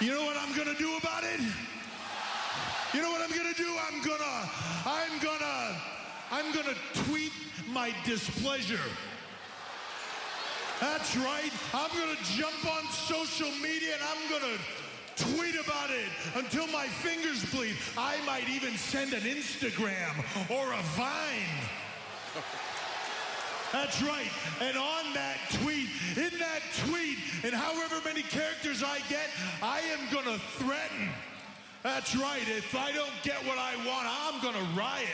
You know what I'm gonna do about it? You know what I'm gonna do? I'm gonna tweet my displeasure. That's right. I'm gonna jump on social media and I'm gonna tweet about it until my fingers bleed. I might even send an Instagram or a Vine. That's right. And on that tweet, in that tweet, and however many characters I get, I am gonna threaten. That's right. If I don't get what I want, I'm gonna riot.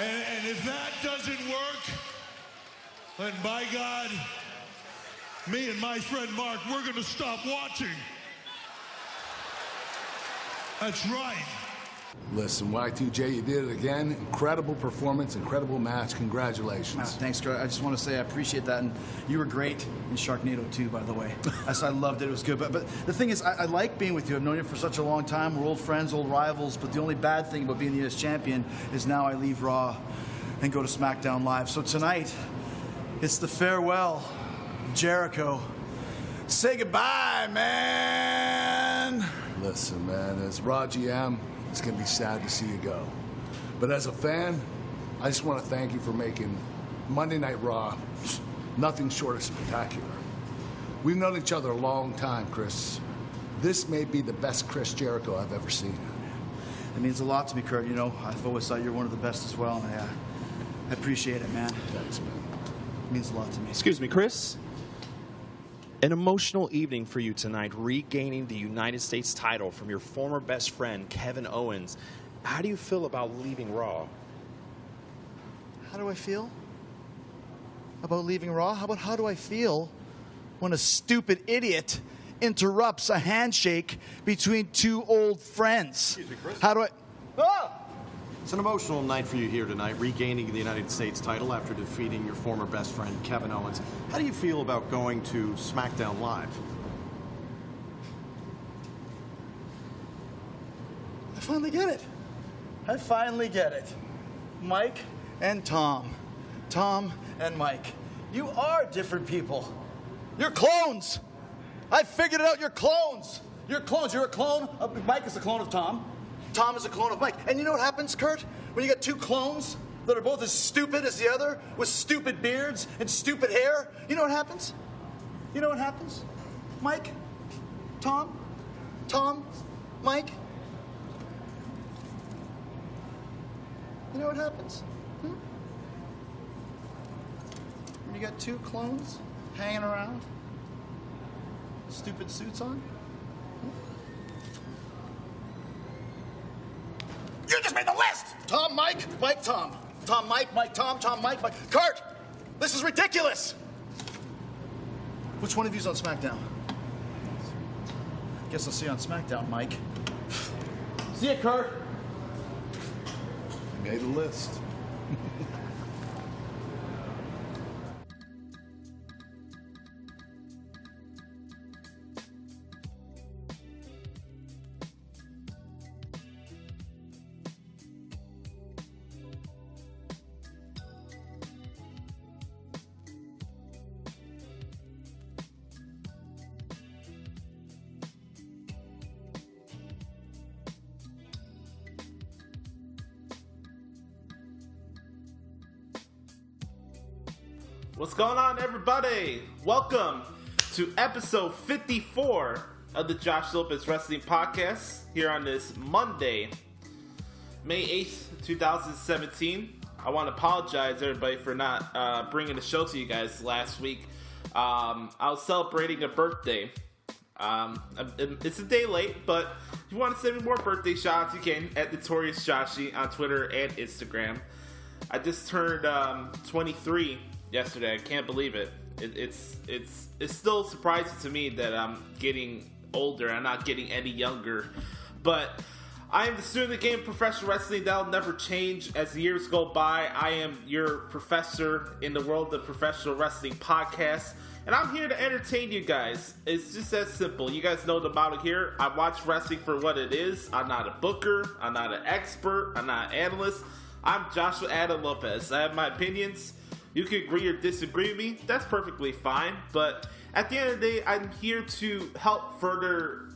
And if that doesn't work, then by God, me and my friend Mark, we're gonna stop watching. That's right. Listen, Y2J, you did it again. Incredible performance, incredible match. Congratulations. Thanks, Kurt. I just want to say I appreciate that. And you were great in Sharknado too, by the way. I loved it. It was good. But the thing is, I like being with you. I've known you for such a long time. We're old friends, old rivals. But the only bad thing about being the U.S. champion is now I leave Raw and go to SmackDown Live. So tonight, it's the farewell of Jericho. Say goodbye, man. Listen, man, as Raw GM, it's going to be sad to see you go. But as a fan, I just want to thank you for making Monday Night Raw nothing short of spectacular. We've known each other a long time, Chris. This may be the best Chris Jericho I've ever seen. It means a lot to me, Kurt. You know, I've always thought you're one of the best as well. And I appreciate it, man. Thanks, man. It means a lot to me. Excuse me, Chris. An emotional evening for you tonight, regaining the United States title from your former best friend, Kevin Owens. How do you feel about leaving Raw? How do I feel about leaving Raw? How do I feel when a stupid idiot interrupts a handshake between two old friends? Excuse me, Chris. How do I... Ah! It's an emotional night for you here tonight, regaining the United States title after defeating your former best friend, Kevin Owens. How do you feel about going to SmackDown Live? I finally get it. I finally get it. Mike and Tom. Tom and Mike. You are different people. You're clones. I figured it out. You're clones. You're clones. You're a clone. Mike is a clone of Tom. Tom is a clone of Mike. And you know what happens, Kurt? When you got two clones that are both as stupid as the other, with stupid beards and stupid hair, you know what happens? You know what happens? Mike? Tom? Tom? Mike? You know what happens? When you got two clones hanging around, stupid suits on? You just made the list! Tom, Mike, Mike, Tom. Tom, Mike, Mike, Tom, Tom, Mike, Mike. Kurt! This is ridiculous! Which one of you's on SmackDown? Guess I'll see you on SmackDown, Mike. See ya, Kurt. Made a list. What's going on, everybody? Welcome to episode 54 of the Josh Lopez Wrestling Podcast here on this Monday, May 8th, 2017. I want to apologize, everybody, for not bringing the show to you guys last week. I was celebrating a birthday. It's a day late, but if you want to send me more birthday shots, you can at Notorious Joshi on Twitter and Instagram. I just turned 23 yesterday. I can't believe it. It's still surprising to me that I'm getting older. I'm not getting any younger. But I am the student of the game of professional wrestling. That'll never change as the years go by. I am your professor in the world of professional wrestling podcast. And I'm here to entertain you guys. It's just that simple. You guys know the motto here. I watch wrestling for what it is. I'm not a booker. I'm not an expert. I'm not an analyst. I'm Joshua Adam Lopez. I have my opinions. You can agree or disagree with me. That's perfectly fine. But at the end of the day, I'm here to help further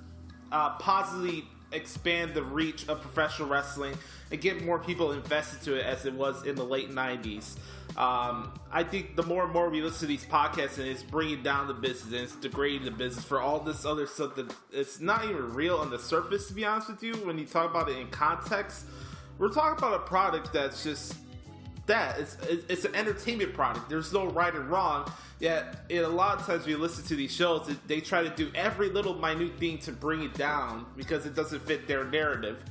positively expand the reach of professional wrestling and get more people invested to it as it was in the late 90s. I think the more and more we listen to these podcasts, and it's bringing down the business and it's degrading the business for all this other stuff that it's not even real on the surface, to be honest with you. When you talk about it in context, we're talking about a product that's just that. It's an entertainment product. There's no right or wrong. Yet, a lot of times we listen to these shows, they try to do every little minute thing to bring it down because it doesn't fit their narrative.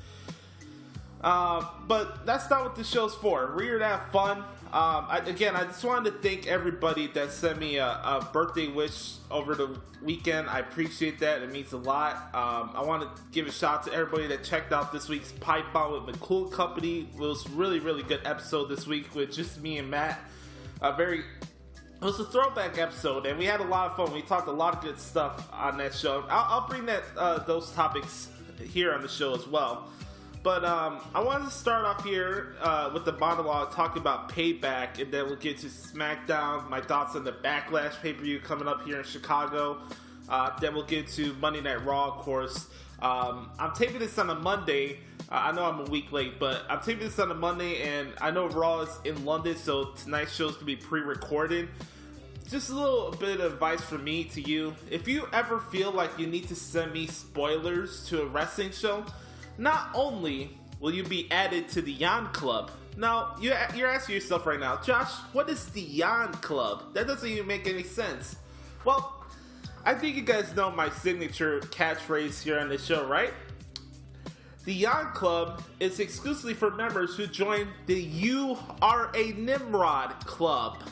But that's not what the show's for. We're here to have fun. I just wanted to thank everybody that sent me a birthday wish over the weekend. I appreciate that. It means a lot. I want to give a shout out to everybody that checked out this week's Pipe Bomb with McCool Company. It was really, really good episode this week with just me and Matt. It was a throwback episode, and we had a lot of fun. We talked a lot of good stuff on that show. I'll bring those topics here on the show as well. But I wanted to start off here with the monologue talking about Payback, and then we'll get to SmackDown, my thoughts on the Backlash pay-per-view coming up here in Chicago. Then we'll get to Monday Night Raw, of course. I'm taping this on a Monday. I know I'm a week late, but I'm taping this on a Monday, and I know Raw is in London, so tonight's show's going to be pre-recorded. Just a little bit of advice from me to you. If you ever feel like you need to send me spoilers to a wrestling show, not only will you be added to the Yan Club. Now, you're asking yourself right now, Josh, what is the Yan Club? That doesn't even make any sense. Well, I think you guys know my signature catchphrase here on the show, right? The Yan Club is exclusively for members who join the You Are a Nimrod Club.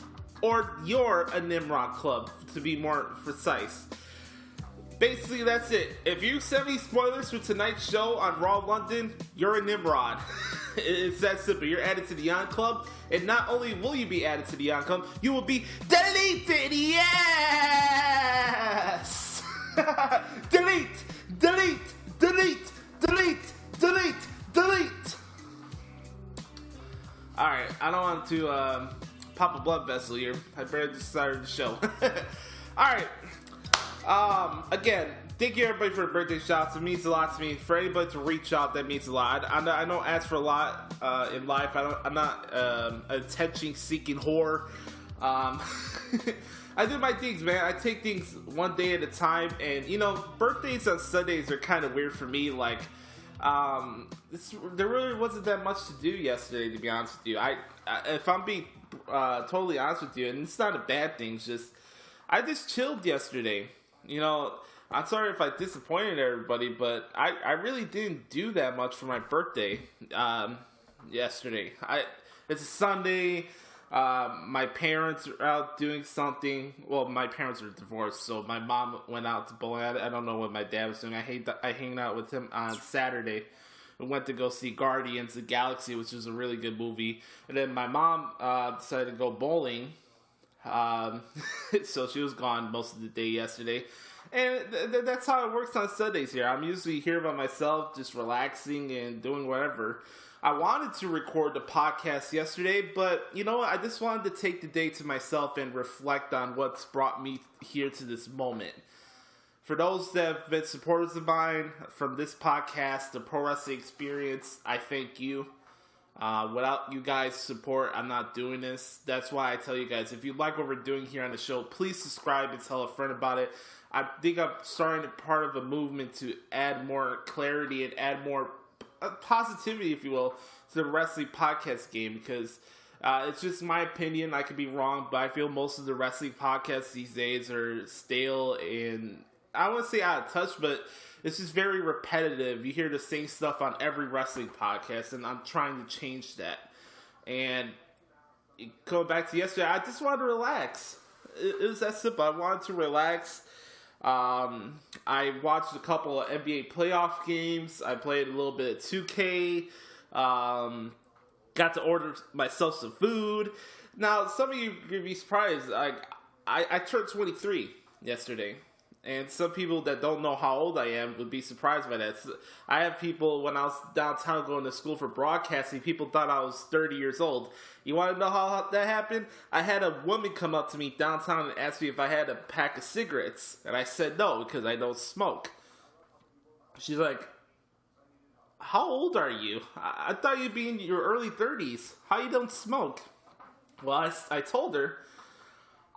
Or You're a Nimrod Club, to be more precise. Basically, that's it. If you send me spoilers for tonight's show on Raw London, you're a Nimrod. It's that simple. You're added to the Yan Club, and not only will you be added to the Yan Club, you will be deleted. Yes! Delete! Delete! Delete! Delete! Delete! Delete! Alright, I don't want to pop a blood vessel here. I better just start the show. Alright. Again, thank you everybody for the birthday shouts. It means a lot to me. For anybody to reach out, that means a lot. I don't ask for a lot in life. I'm not an attention-seeking whore. I do my things, man. I take things one day at a time, and birthdays on Sundays are kind of weird for me. Like, there really wasn't that much to do yesterday, to be honest with you. If I'm being totally honest with you, and it's not a bad thing, I just chilled yesterday. I'm sorry if I disappointed everybody, but I really didn't do that much for my birthday yesterday. It's a Sunday. My parents are out doing something. Well, my parents are divorced, so my mom went out to bowling. I don't know what my dad was doing. I hanged out with him on Saturday. We went to go see Guardians of the Galaxy, which is a really good movie. And then my mom decided to go bowling. So she was gone most of the day yesterday. And that's how it works on Sundays here. I'm usually here by myself, just relaxing and doing whatever. I wanted to record the podcast yesterday, but you know what? I just wanted to take the day to myself and reflect on what's brought me here to this moment. For those that have been supporters of mine from this podcast, the Pro Wrestling Experience, I thank you. Without you guys' support, I'm not doing this. That's why I tell you guys, if you like what we're doing here on the show, please subscribe and tell a friend about it. I think I'm starting part of a movement to add more clarity and add more positivity, if you will, to the wrestling podcast game, because it's just my opinion. I could be wrong, but I feel most of the wrestling podcasts these days are stale and I wouldn't say out of touch, but it's just very repetitive. You hear the same stuff on every wrestling podcast, and I'm trying to change that. And going back to yesterday, I just wanted to relax. It was that simple. I wanted to relax. I watched a couple of NBA playoff games. I played a little bit of 2K. Got to order myself some food. Now, some of you are going to be surprised. I turned 23 yesterday. And some people that don't know how old I am would be surprised by that. I have people, when I was downtown going to school for broadcasting, people thought I was 30 years old. You want to know how that happened? I had a woman come up to me downtown and ask me if I had a pack of cigarettes. And I said no, because I don't smoke. She's like, how old are you? I thought you'd be in your early 30s. How you don't smoke? Well, I told her,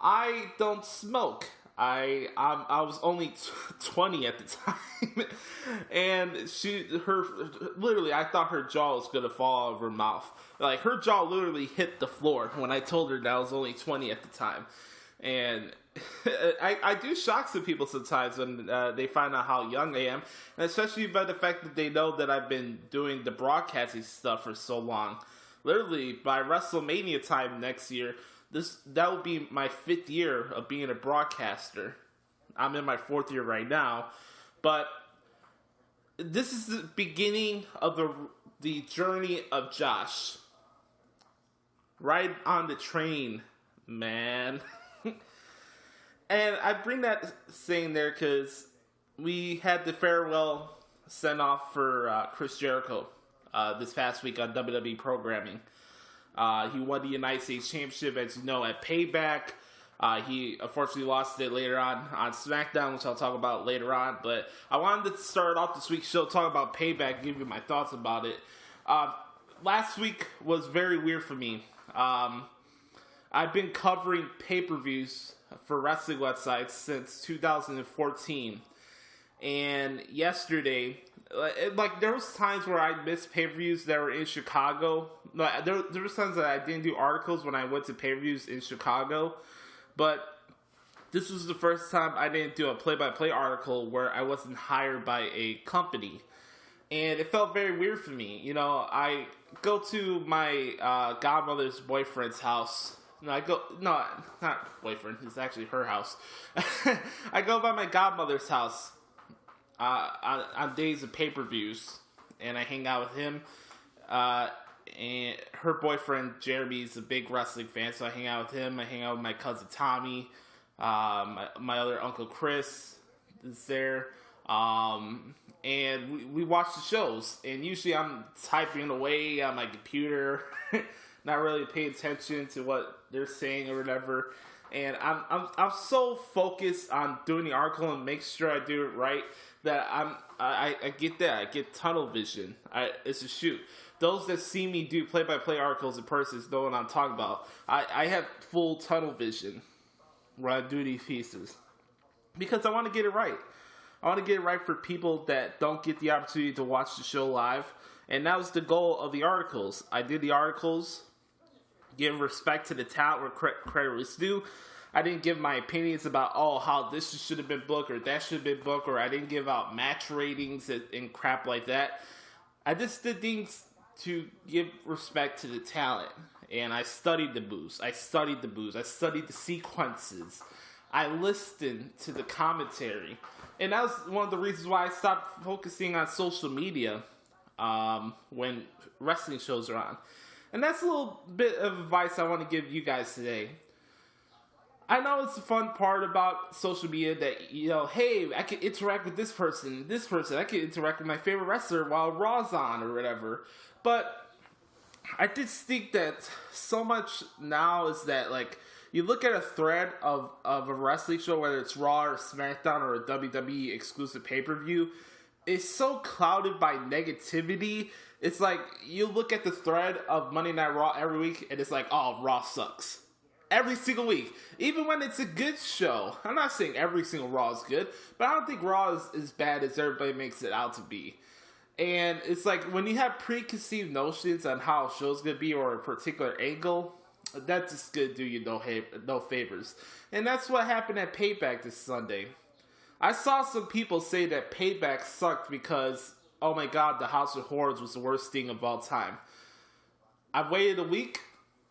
I don't smoke. I was only 20 at the time, and literally, I thought her jaw was gonna fall out of her mouth. Like, her jaw literally hit the floor when I told her that I was only 20 at the time. And I do shock some people sometimes when they find out how young I am, and especially by the fact that they know that I've been doing the broadcasting stuff for so long. Literally, by WrestleMania time next year, that will be my 5th year of being a broadcaster. I'm in my 4th year right now, but this is the beginning of the journey of Josh. Ride on the train, man. And I bring that saying there because we had the farewell send-off for Chris Jericho this past week on WWE programming. He won the United States Championship, as you know, at Payback. He unfortunately lost it later on SmackDown, which I'll talk about later on. But I wanted to start off this week's show talking about Payback, give you my thoughts about it. Last week was very weird for me. I've been covering pay-per-views for wrestling websites since 2014. And yesterday, like, there was times where I missed pay-per-views that were in Chicago. There was times that I didn't do articles when I went to pay-per-views in Chicago. But this was the first time I didn't do a play-by-play article where I wasn't hired by a company. And it felt very weird for me. You know, I go to my godmother's boyfriend's house. No, not boyfriend. It's actually her house. I go by my godmother's house on days of pay-per-views, and I hang out with him. And her boyfriend Jeremy's a big wrestling fan, so I hang out with him. I hang out with my cousin Tommy. My other uncle Chris is there. And we watch the shows. And usually I'm typing away on my computer, not really paying attention to what they're saying or whatever. And I'm so focused on doing the article and make sure I do it right that I get that. I get tunnel vision. It's a shoot. Those that see me do play-by-play articles in person know what I'm talking about. I have full tunnel vision when I do these pieces because I want to get it right. I want to get it right for people that don't get the opportunity to watch the show live. And that was the goal of the articles. I did the articles, give respect to the talent where credit was due. I didn't give my opinions about, how this should have been booked or that should have been booked, or I didn't give out match ratings and crap like that. I just did things to give respect to the talent. And I studied the moves. I studied the sequences. I listened to the commentary. And that was one of the reasons why I stopped focusing on social media when wrestling shows are on. And that's a little bit of advice I want to give you guys today. I know it's the fun part about social media that, hey, I can interact with this person. I can interact with my favorite wrestler while Raw's on or whatever. But I just think that so much now is that, like, you look at a thread of a wrestling show, whether it's Raw or SmackDown or a WWE exclusive pay-per-view, it's so clouded by negativity. It's like you look at the thread of Monday Night Raw every week, and it's like, Raw sucks. Every single week. Even when it's a good show. I'm not saying every single Raw is good, but I don't think Raw is as bad as everybody makes it out to be. And it's like when you have preconceived notions on how a show's going to be or a particular angle, that's just going to do you no favors. And that's what happened at Payback this Sunday. I saw some people say that Payback sucked because, oh my god, the House of Horrors was the worst thing of all time. I've waited a week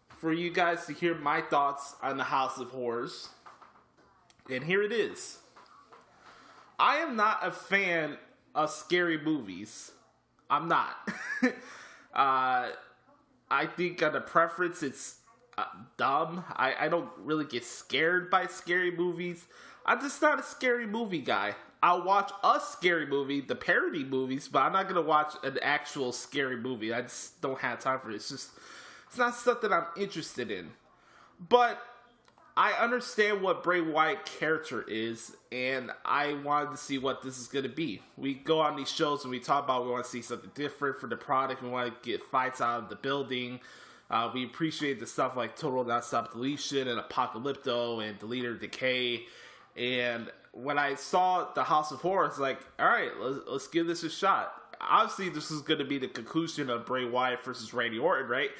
for you guys to hear my thoughts on the House of Horrors. And here it is. I am not a fan of scary movies. I'm not. I think on the preference it's dumb. I don't really get scared by scary movies. I'm just not a scary movie guy. I'll watch a scary movie, the parody movies, but I'm not going to watch an actual scary movie. I just don't have time for it. It's not stuff that I'm interested in. But I understand what Bray Wyatt character is, and I wanted to see what this is going to be. We go on these shows and we talk about we want to see something different for the product. We want to get fights out of the building. We appreciate the stuff like Total Nonstop Deletion and Apocalypto and Delete or Decay. And when I saw the House of Horrors, like, all right, let's give this a shot. Obviously, this is going to be the conclusion of Bray Wyatt versus Randy Orton, right?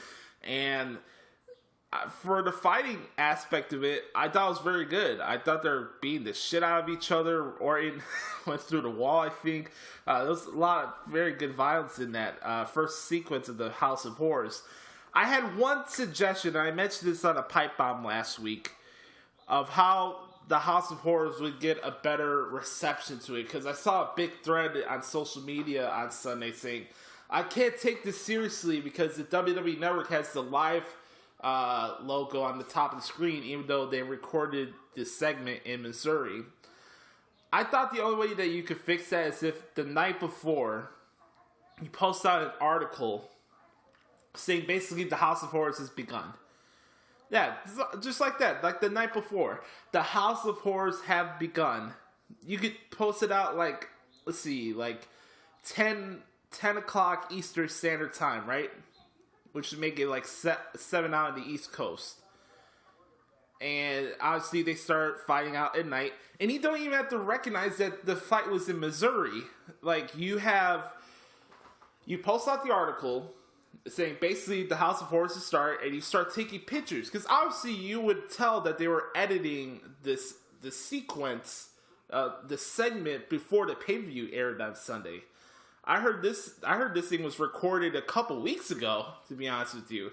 And for the fighting aspect of it, I thought it was very good. I thought they were beating the shit out of each other. Orton went through the wall, I think. There was a lot of very good violence in that first sequence of the House of Horrors. I had one suggestion, and I mentioned this on a pipe bomb last week, of how the House of Horrors would get a better reception to it, because I saw a big thread on social media on Sunday saying, I can't take this seriously because the WWE Network has the live logo on the top of the screen, even though they recorded this segment in Missouri. I thought the only way that you could fix that is if the night before you post out an article saying basically the House of Horrors has begun. Yeah, just like that, like the night before. The House of Horrors have begun. You could post it out like, let's see, like 10 o'clock Eastern Standard Time, right? Which would make it like 7 out on the East Coast. And obviously they start fighting out at night. And you don't even have to recognize that the fight was in Missouri. Like, you post out the article saying basically the House of Horrors to start, and you start taking pictures, because obviously you would tell that they were editing the sequence, the segment before the pay-per-view aired on Sunday. I heard this thing was recorded a couple weeks ago, to be honest with you,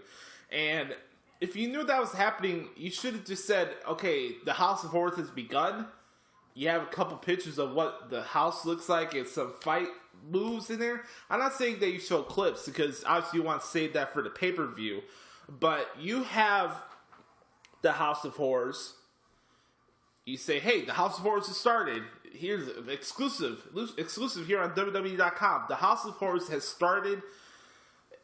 and if you knew that was happening, you should have just said, okay, the House of Horrors has begun. You have a couple pictures of what the house looks like and some fight moves in there. I'm not saying that you show clips, because obviously you want to save that for the pay-per-view, but you have the House of Horrors. You say, hey, the House of Horrors has started. Here's exclusive here on WWE.com. The House of Horrors has started.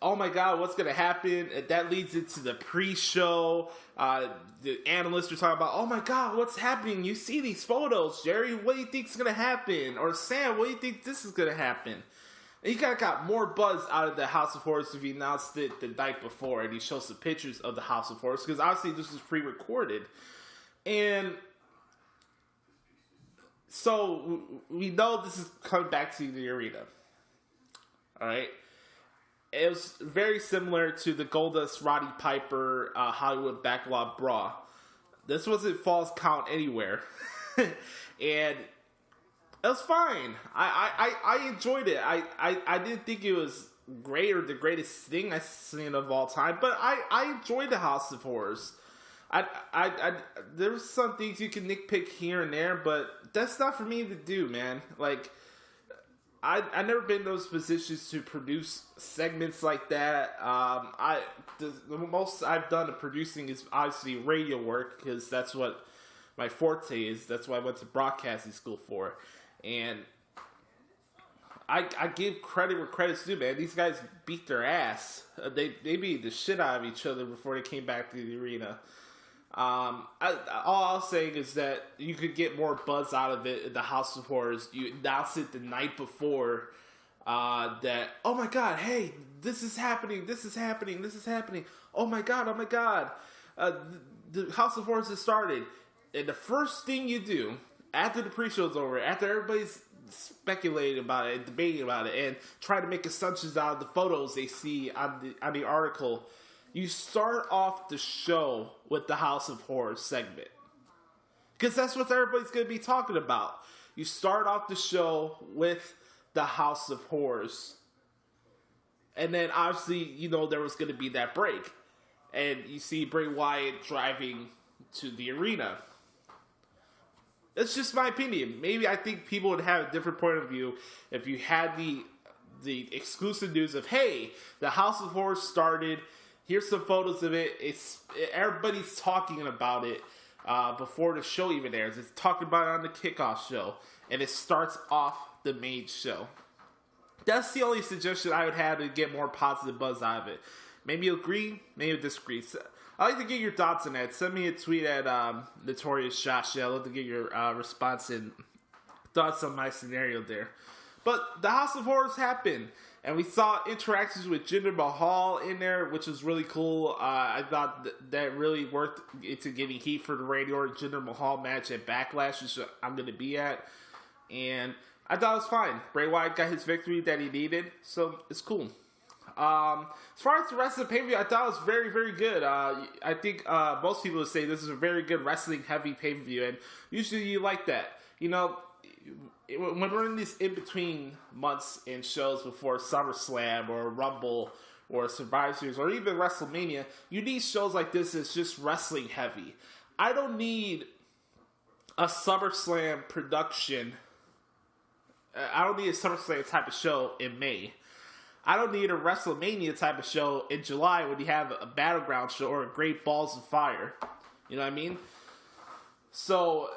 Oh my God, what's going to happen? And that leads into the pre-show. The analysts are talking about, oh my God, what's happening? You see these photos, Jerry. What do you think is going to happen? Or Sam, what do you think this is going to happen? And you got more buzz out of the House of Horrors if he announced it the night before and he shows some pictures of the House of Horrors, because obviously this was pre-recorded. And so we know this is coming back to the arena. All right? It was very similar to the Goldust Roddy Piper Hollywood Backlog Brawl. This wasn't Falls Count Anywhere. And it was fine. I enjoyed it. I didn't think it was great or the greatest thing I've seen of all time, but I enjoyed the House of Horrors. There's some things you can nitpick here and there, but that's not for me to do, man. Like, I've never been in those positions to produce segments like that. The most I've done of producing is obviously radio work, because that's what my forte is. That's what I went to broadcasting school for. And I give credit where credit's due, man. These guys beat their ass. They beat the shit out of each other before they came back to the arena. All I'll say is that you could get more buzz out of it in the House of Horrors. You announce it the night before, that, oh my God, hey, this is happening, oh my God, the House of Horrors has started. And the first thing you do, after the pre-show's over, after everybody's speculating about it, debating about it, and trying to make assumptions out of the photos they see on the article, you start off the show with the House of Horrors segment. Because that's what everybody's going to be talking about. You start off the show with the House of Horrors. And then obviously, you know, there was going to be that break. And you see Bray Wyatt driving to the arena. That's just my opinion. Maybe I think people would have a different point of view if you had the exclusive news of, hey, the House of Horrors started. Here's some photos of it. Everybody's talking about it. before the show even airs. It's talking about it on the kickoff show, and it starts off the main show. That's the only suggestion I would have to get more positive buzz out of it. Maybe you agree, maybe you disagree. So, I'd like to get your thoughts on that. Send me a tweet at Notorious Josh. I'd love to get your response and thoughts on my scenario there. But the House of Horrors happened, and we saw interactions with Jinder Mahal in there, which was really cool. I thought that really worked into getting heat for the Randy Orton Jinder Mahal match at Backlash, which I'm going to be at. And I thought it was fine. Bray Wyatt got his victory that he needed, so it's cool. As far as the rest of the pay-per-view, I thought it was very, very good. I think most people would say this is a very good wrestling-heavy pay-per-view, and usually you like that. You know, when we're in these in-between months and shows before SummerSlam or Rumble or Survivor Series or even WrestleMania, you need shows like this that's just wrestling-heavy. I don't need a SummerSlam production. I don't need a SummerSlam type of show in May. I don't need a WrestleMania type of show in July when you have a Battleground show or a Great Balls of Fire. You know what I mean? So,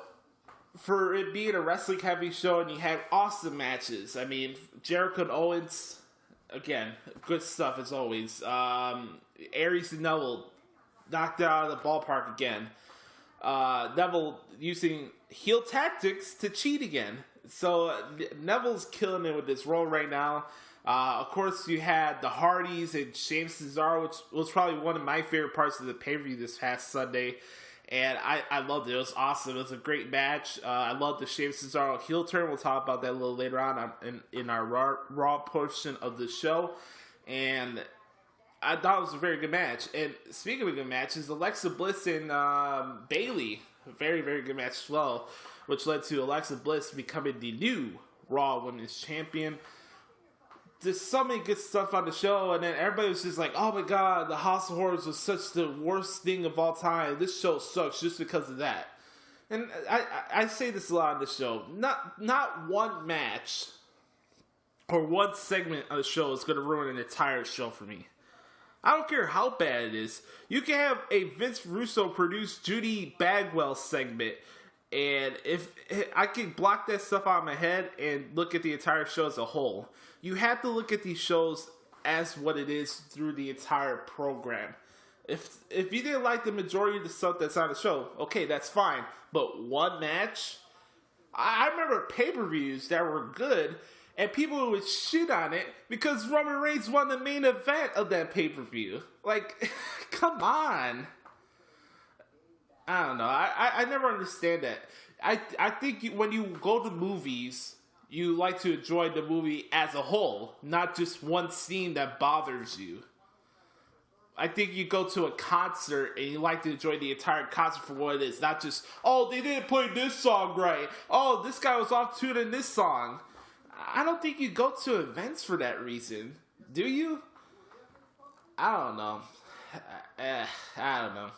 for it being a wrestling-heavy show and you have awesome matches, I mean, Jericho and Owens, again, good stuff as always. Aries and Neville knocked out of the ballpark again. Neville using heel tactics to cheat again. So, Neville's killing it with this role right now. Of course, you had the Hardys and Sheamus and Cesaro, which was probably one of my favorite parts of the pay-per-view this past Sunday. And I loved it. It was awesome. It was a great match. I loved the Sheamus and Cesaro heel turn. We'll talk about that a little later on in our Raw portion of the show. And I thought it was a very good match. And speaking of good matches, Alexa Bliss and Bayley, a very, very good match as well, which led to Alexa Bliss becoming the new Raw Women's Champion. There's so many good stuff on the show, and then everybody was just like, oh my god, the House of Horrors was such the worst thing of all time. This show sucks just because of that. And I say this a lot on the show. Not one match or one segment of the show is going to ruin an entire show for me. I don't care how bad it is. You can have a Vince Russo produced Judy Bagwell segment, and if I can block that stuff out of my head and look at the entire show as a whole. You have to look at these shows as what it is through the entire program. If you didn't like the majority of the stuff that's on the show, okay, that's fine. But one match? I remember pay-per-views that were good, and people would shit on it because Roman Reigns won the main event of that pay-per-view. Like, come on. I don't know. I never understand that. I think when you go to movies, you like to enjoy the movie as a whole, not just one scene that bothers you. I think you go to a concert and you like to enjoy the entire concert for what it is, not just, oh, they didn't play this song right. Oh, this guy was off tune in this song. I don't think you go to events for that reason. Do you? I don't know. I don't know.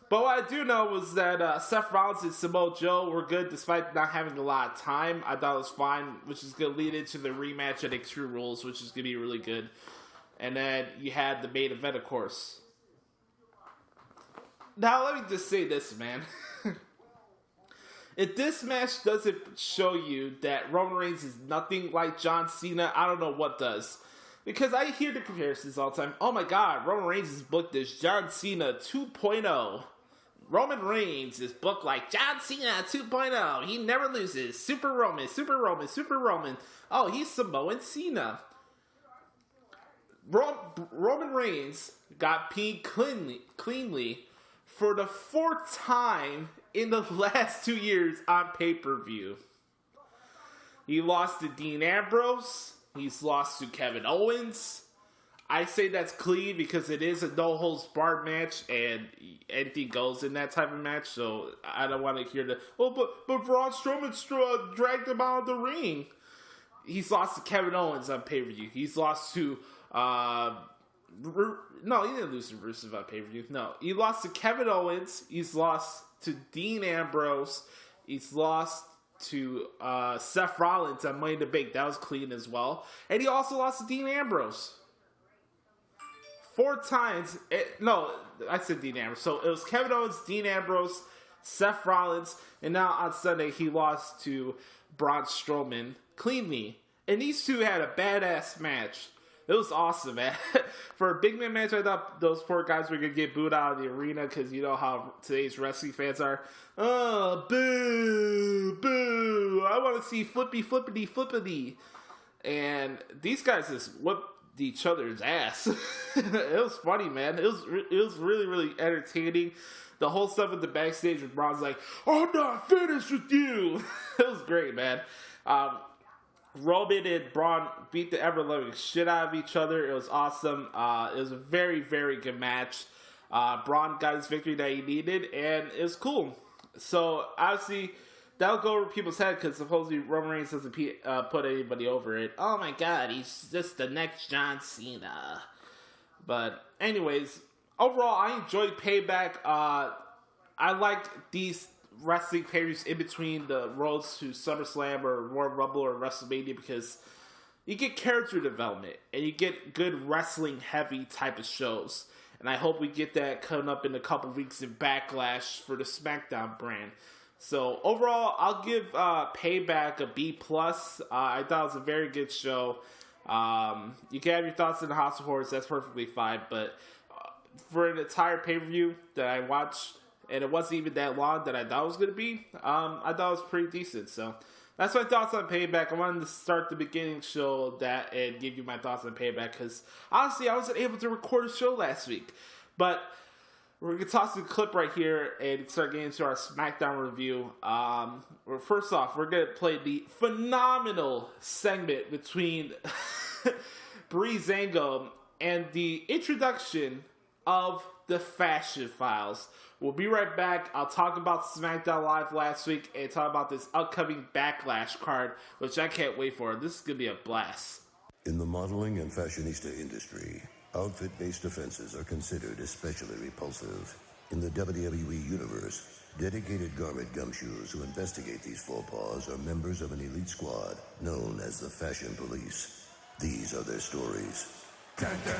But what I do know was that Seth Rollins and Samoa Joe were good despite not having a lot of time. I thought it was fine, which is going to lead into the rematch at Extreme Rules, which is going to be really good. And then you had the main event, of course. Now, let me just say this, man. If this match doesn't show you that Roman Reigns is nothing like John Cena, I don't know what does. Because I hear the comparisons all the time. Oh my god, Roman Reigns is booked as John Cena 2.0. Roman Reigns is booked like John Cena 2.0. He never loses. Super Roman, Super Roman, Super Roman. Oh, he's Samoan Cena. Roman Reigns got pinned cleanly for the 4th time in the last 2 years on pay-per-view. He lost to Dean Ambrose. He's lost to Kevin Owens. I say that's clean because it is a no-holds-barred match, and anything goes in that type of match, so I don't want to hear the, oh, but Braun Strowman dragged him out of the ring. He's lost to Kevin Owens on pay-per-view. He's lost to, no, he didn't lose to Rusev on pay-per-view. No, he lost to Kevin Owens. He's lost to Dean Ambrose. He's lost to Seth Rollins on Money in the Bank. That was clean as well. And he also lost to Dean Ambrose. 4 times. No, I said Dean Ambrose. So it was Kevin Owens, Dean Ambrose, Seth Rollins, and now on Sunday he lost to Braun Strowman cleanly. And these two had a badass match. It was awesome, man. For a big man match, I thought those poor guys were going to get booed out of the arena because you know how today's wrestling fans are. Oh, boo, boo. I want to see flippy, flippity, flippity. And these guys just whipped each other's ass. It was funny, man. It was really, really entertaining. The whole stuff at the backstage with Braun's like, I'm not finished with you. It was great, man. Roman and Braun beat the ever-loving shit out of each other. It was awesome. It was a very, very good match. Braun got his victory that he needed, and it was cool. So, obviously, that'll go over people's head because supposedly Roman Reigns doesn't put anybody over it. Oh my god, he's just the next John Cena. But, anyways, overall, I enjoyed Payback. I liked these wrestling pay-per-views in between the roads to SummerSlam or Royal Rumble or WrestleMania because you get character development and you get good wrestling-heavy type of shows. And I hope we get that coming up in a couple weeks in Backlash for the SmackDown brand. So overall, I'll give Payback a B+. I thought it was a very good show. You can have your thoughts in the House of Horrors. That's perfectly fine. But for an entire pay-per-view that I watched, and it wasn't even that long that I thought it was going to be, I thought it was pretty decent. So that's my thoughts on Payback. I wanted to start the beginning show that and give you my thoughts on Payback because honestly, I wasn't able to record a show last week. But we're going to toss the clip right here and start getting into our SmackDown review. First off, we're going to play the phenomenal segment between Breezango and the introduction of the Fashion Files. We'll be right back. I'll talk about SmackDown Live last week and talk about this upcoming Backlash card, which I can't wait for. This is going to be a blast. In the modeling and fashionista industry, outfit-based offenses are considered especially repulsive. In the WWE universe, dedicated garment gumshoes who investigate these faux pas are members of an elite squad known as the Fashion Police. These are their stories. Dun, dun.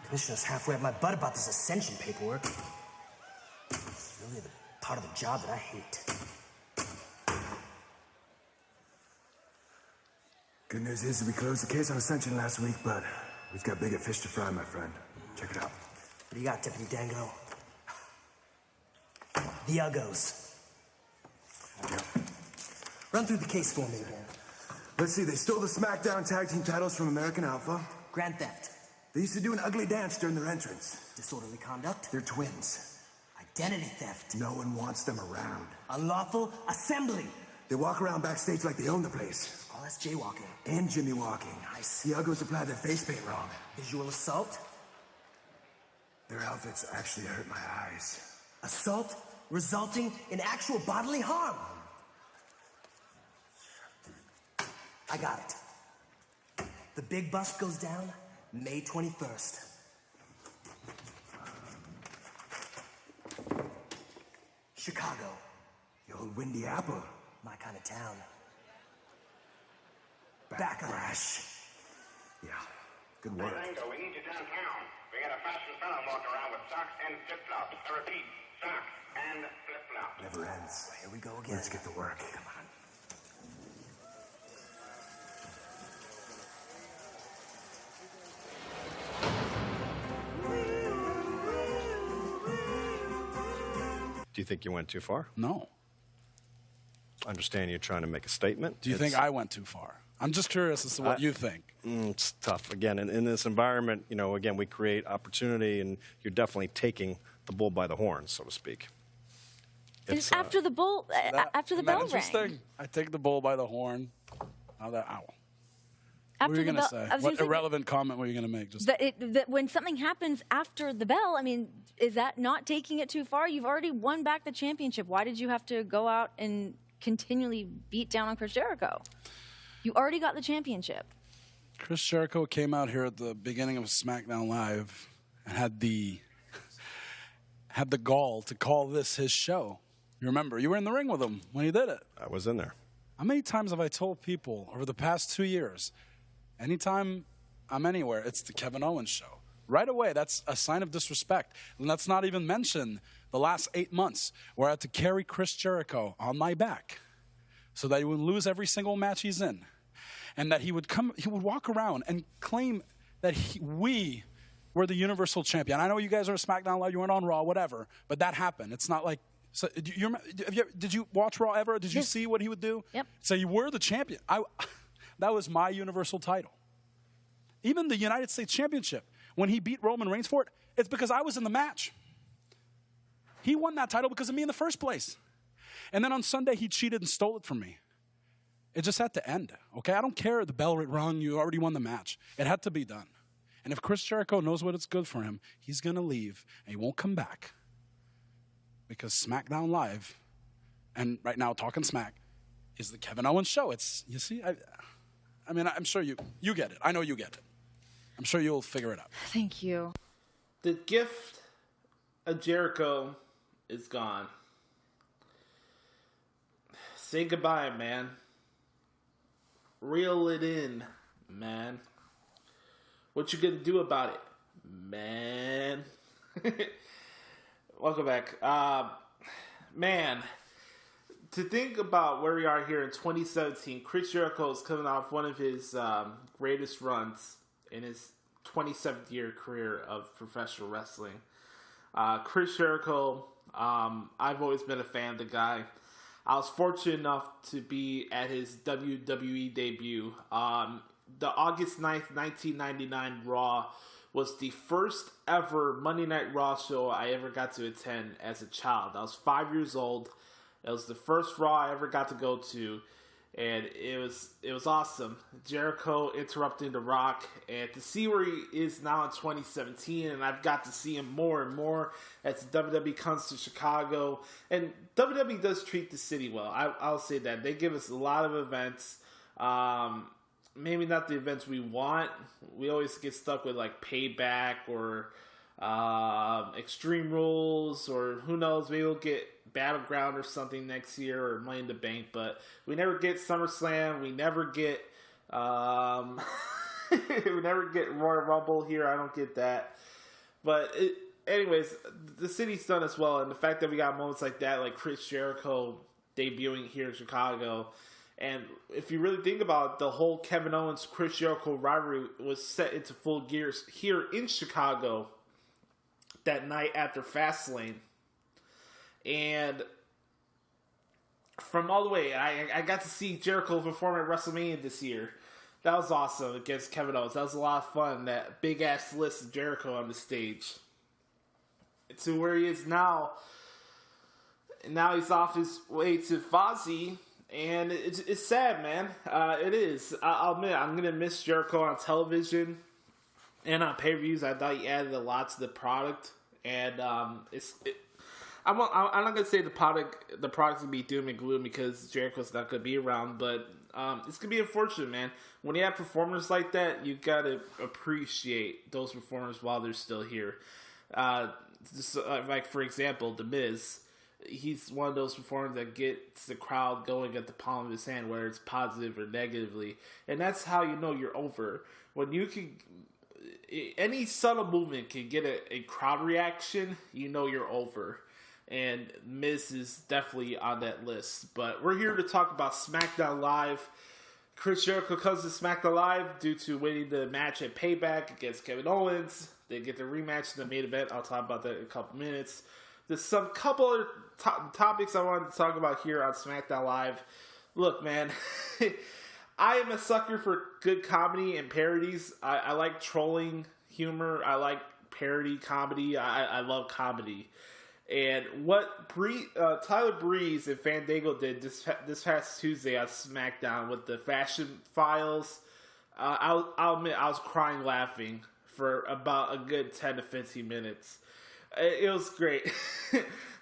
Commissioner's halfway up my butt about this ascension paperwork. It's really the part of the job that I hate. Good news is we closed the case on ascension last week, but we've got bigger fish to fry, my friend. Check it out. What do you got, Deputy Dango? The Uggos. Run through the case for me again. Let's see, they stole the SmackDown tag team titles from American Alpha. Grand theft. They used to do an ugly dance during their entrance. Disorderly conduct. They're twins. Identity theft. No one wants them around. Unlawful assembly. They walk around backstage like they own the place. Oh, that's jaywalking. And Jimmy walking. Nice. The Uggos applied their face paint wrong. Visual assault. Their outfits actually hurt my eyes. Assault resulting in actual bodily harm. I got it. The big bust goes down May 21st. Chicago. The old Windy Apple. My kind of town. Backlash. Yeah, good work. Breezango, we need you downtown. We got a fashion fella walking around with socks and flip-flops. I repeat, socks and flip-flops. Never ends. Here we go again. Let's get to work. Come on. Do you think you went too far? No. I understand you're trying to make a statement. Do you think I went too far? I'm just curious as to what you think. It's tough. Again, in this environment, again, we create opportunity, and you're definitely taking the bull by the horns, so to speak. It's after the bull, after the bell rang. I take the bull by the horn. Ow. What After were you the going to bell- say? I was What gonna say irrelevant comment were you going to make? Just that when something happens after the bell, I mean, is that not taking it too far? You've already won back the championship. Why did you have to go out and continually beat down on Chris Jericho? You already got the championship. Chris Jericho came out here at the beginning of SmackDown Live and had the had the gall to call this his show. You remember, you were in the ring with him when he did it. I was in there. How many times have I told people over the past 2 years, anytime I'm anywhere, it's the Kevin Owens show. Right away, that's a sign of disrespect. And let's not even mention the last 8 months where I had to carry Chris Jericho on my back so that he would lose every single match he's in. And that he would walk around and claim that we were the Universal Champion. I know you guys are a SmackDown Live, you weren't on Raw, whatever, but that happened. It's not like, so, did you watch Raw ever? Did you see what he would do? Yep. So you were the champion. That was my Universal title. Even the United States Championship, when he beat Roman Reigns for it, it's because I was in the match. He won that title because of me in the first place. And then on Sunday, he cheated and stole it from me. It just had to end, okay? I don't care the bell rung, you already won the match. It had to be done. And if Chris Jericho knows what it's good for him, he's going to leave and he won't come back. Because SmackDown Live, and right now Talking Smack, is the Kevin Owens show. It's, you see, I mean, I'm sure you get it. I know you get it. I'm sure you'll figure it out. Thank you. The gift of Jericho is gone. Say goodbye, man. Reel it in, man. What you gonna do about it, man? Welcome back. Man, to think about where we are here in 2017, Chris Jericho is coming off one of his greatest runs in his 27th year career of professional wrestling. Chris Jericho, I've always been a fan of the guy. I was fortunate enough to be at his WWE debut. The August 9th, 1999 Raw was the first ever Monday Night Raw show I ever got to attend as a child. I was 5 years old. It was the first Raw I ever got to go to, and it was awesome. Jericho interrupting The Rock, and to see where he is now in 2017, and I've got to see him more and more as WWE comes to Chicago. And WWE does treat the city well. I'll say that. They give us a lot of events. Maybe not the events we want. We always get stuck with like Payback or Extreme Rules, or who knows, maybe we'll get Battleground or something next year, or Money in the Bank, but we never get SummerSlam. We never get we never get Royal Rumble here. I don't get that. But anyways, the city's done as well, and the fact that we got moments like that, like Chris Jericho debuting here in Chicago. And if you really think about it, the whole Kevin Owens Chris Jericho rivalry was set into full gears here in Chicago that night after Fastlane. And from all the way, I got to see Jericho perform at WrestleMania this year. That was awesome against Kevin Owens. That was a lot of fun, that big-ass list of Jericho on the stage. To where he is now. And now he's off his way to Fozzy. And it's sad, man. It is. I'll admit, I'm going to miss Jericho on television and on pay-per-views. I thought he added a lot to the product. And I'm not going to say the product's going to be doom and gloom because Jericho's not going to be around. But it's going to be unfortunate, man. When you have performers like that, you got to appreciate those performers while they're still here. Like, for example, The Miz. He's one of those performers that gets the crowd going at the palm of his hand, whether it's positive or negatively. And that's how you know you're over. When you can, any subtle movement can get a crowd reaction, you know you're over. And Miz is definitely on that list. But we're here to talk about SmackDown Live. Chris Jericho comes to SmackDown Live due to winning the match at Payback against Kevin Owens. They get the rematch in the main event. I'll talk about that in a couple minutes. There's some couple other topics I wanted to talk about here on SmackDown Live. Look, man, I am a sucker for good comedy and parodies. I like trolling humor. I like parody comedy. I love comedy. And what Tyler Breeze and Fandango did this past Tuesday on SmackDown with the Fashion Files, I'll admit I was crying laughing for about a good 10 to 15 minutes. It was great.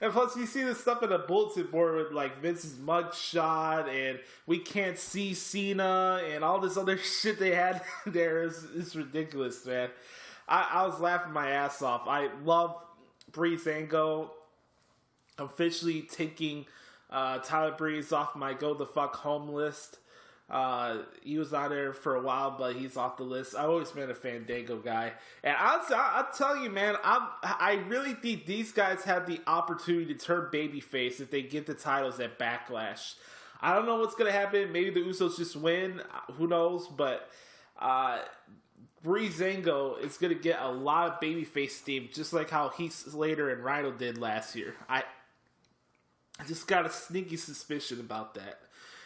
And plus, you see this stuff in the bulletin board with, like, Vince's mugshot, and we can't see Cena, and all this other shit they had there. It's ridiculous, man. I was laughing my ass off. I love Breezango officially taking Tyler Breeze off my go the fuck home list. He was on there for a while, but he's off the list. I've always been a Fandango guy. And I'll tell you, man, I really think these guys have the opportunity to turn babyface if they get the titles at Backlash. I don't know what's going to happen. Maybe the Usos just win. Who knows? But Breezango is going to get a lot of babyface steam, just like how Heath Slater and Rhino did last year. I just got a sneaky suspicion about that.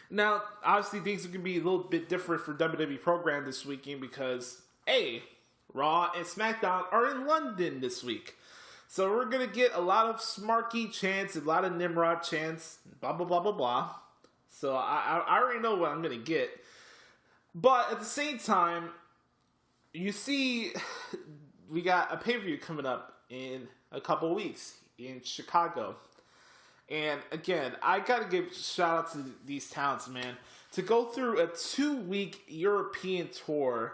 Now, obviously, things are going to be a little bit different for WWE program this weekend because, A, Raw and SmackDown are in London this week. So we're going to get a lot of Smarky chants, a lot of Nimrod chants, blah, blah, blah, blah, blah. So I already know what I'm going to get. But at the same time, you see, we got a pay-per-view coming up in a couple weeks in Chicago. And again, I gotta give shout out to these talents, man. To go through a 2-week European tour,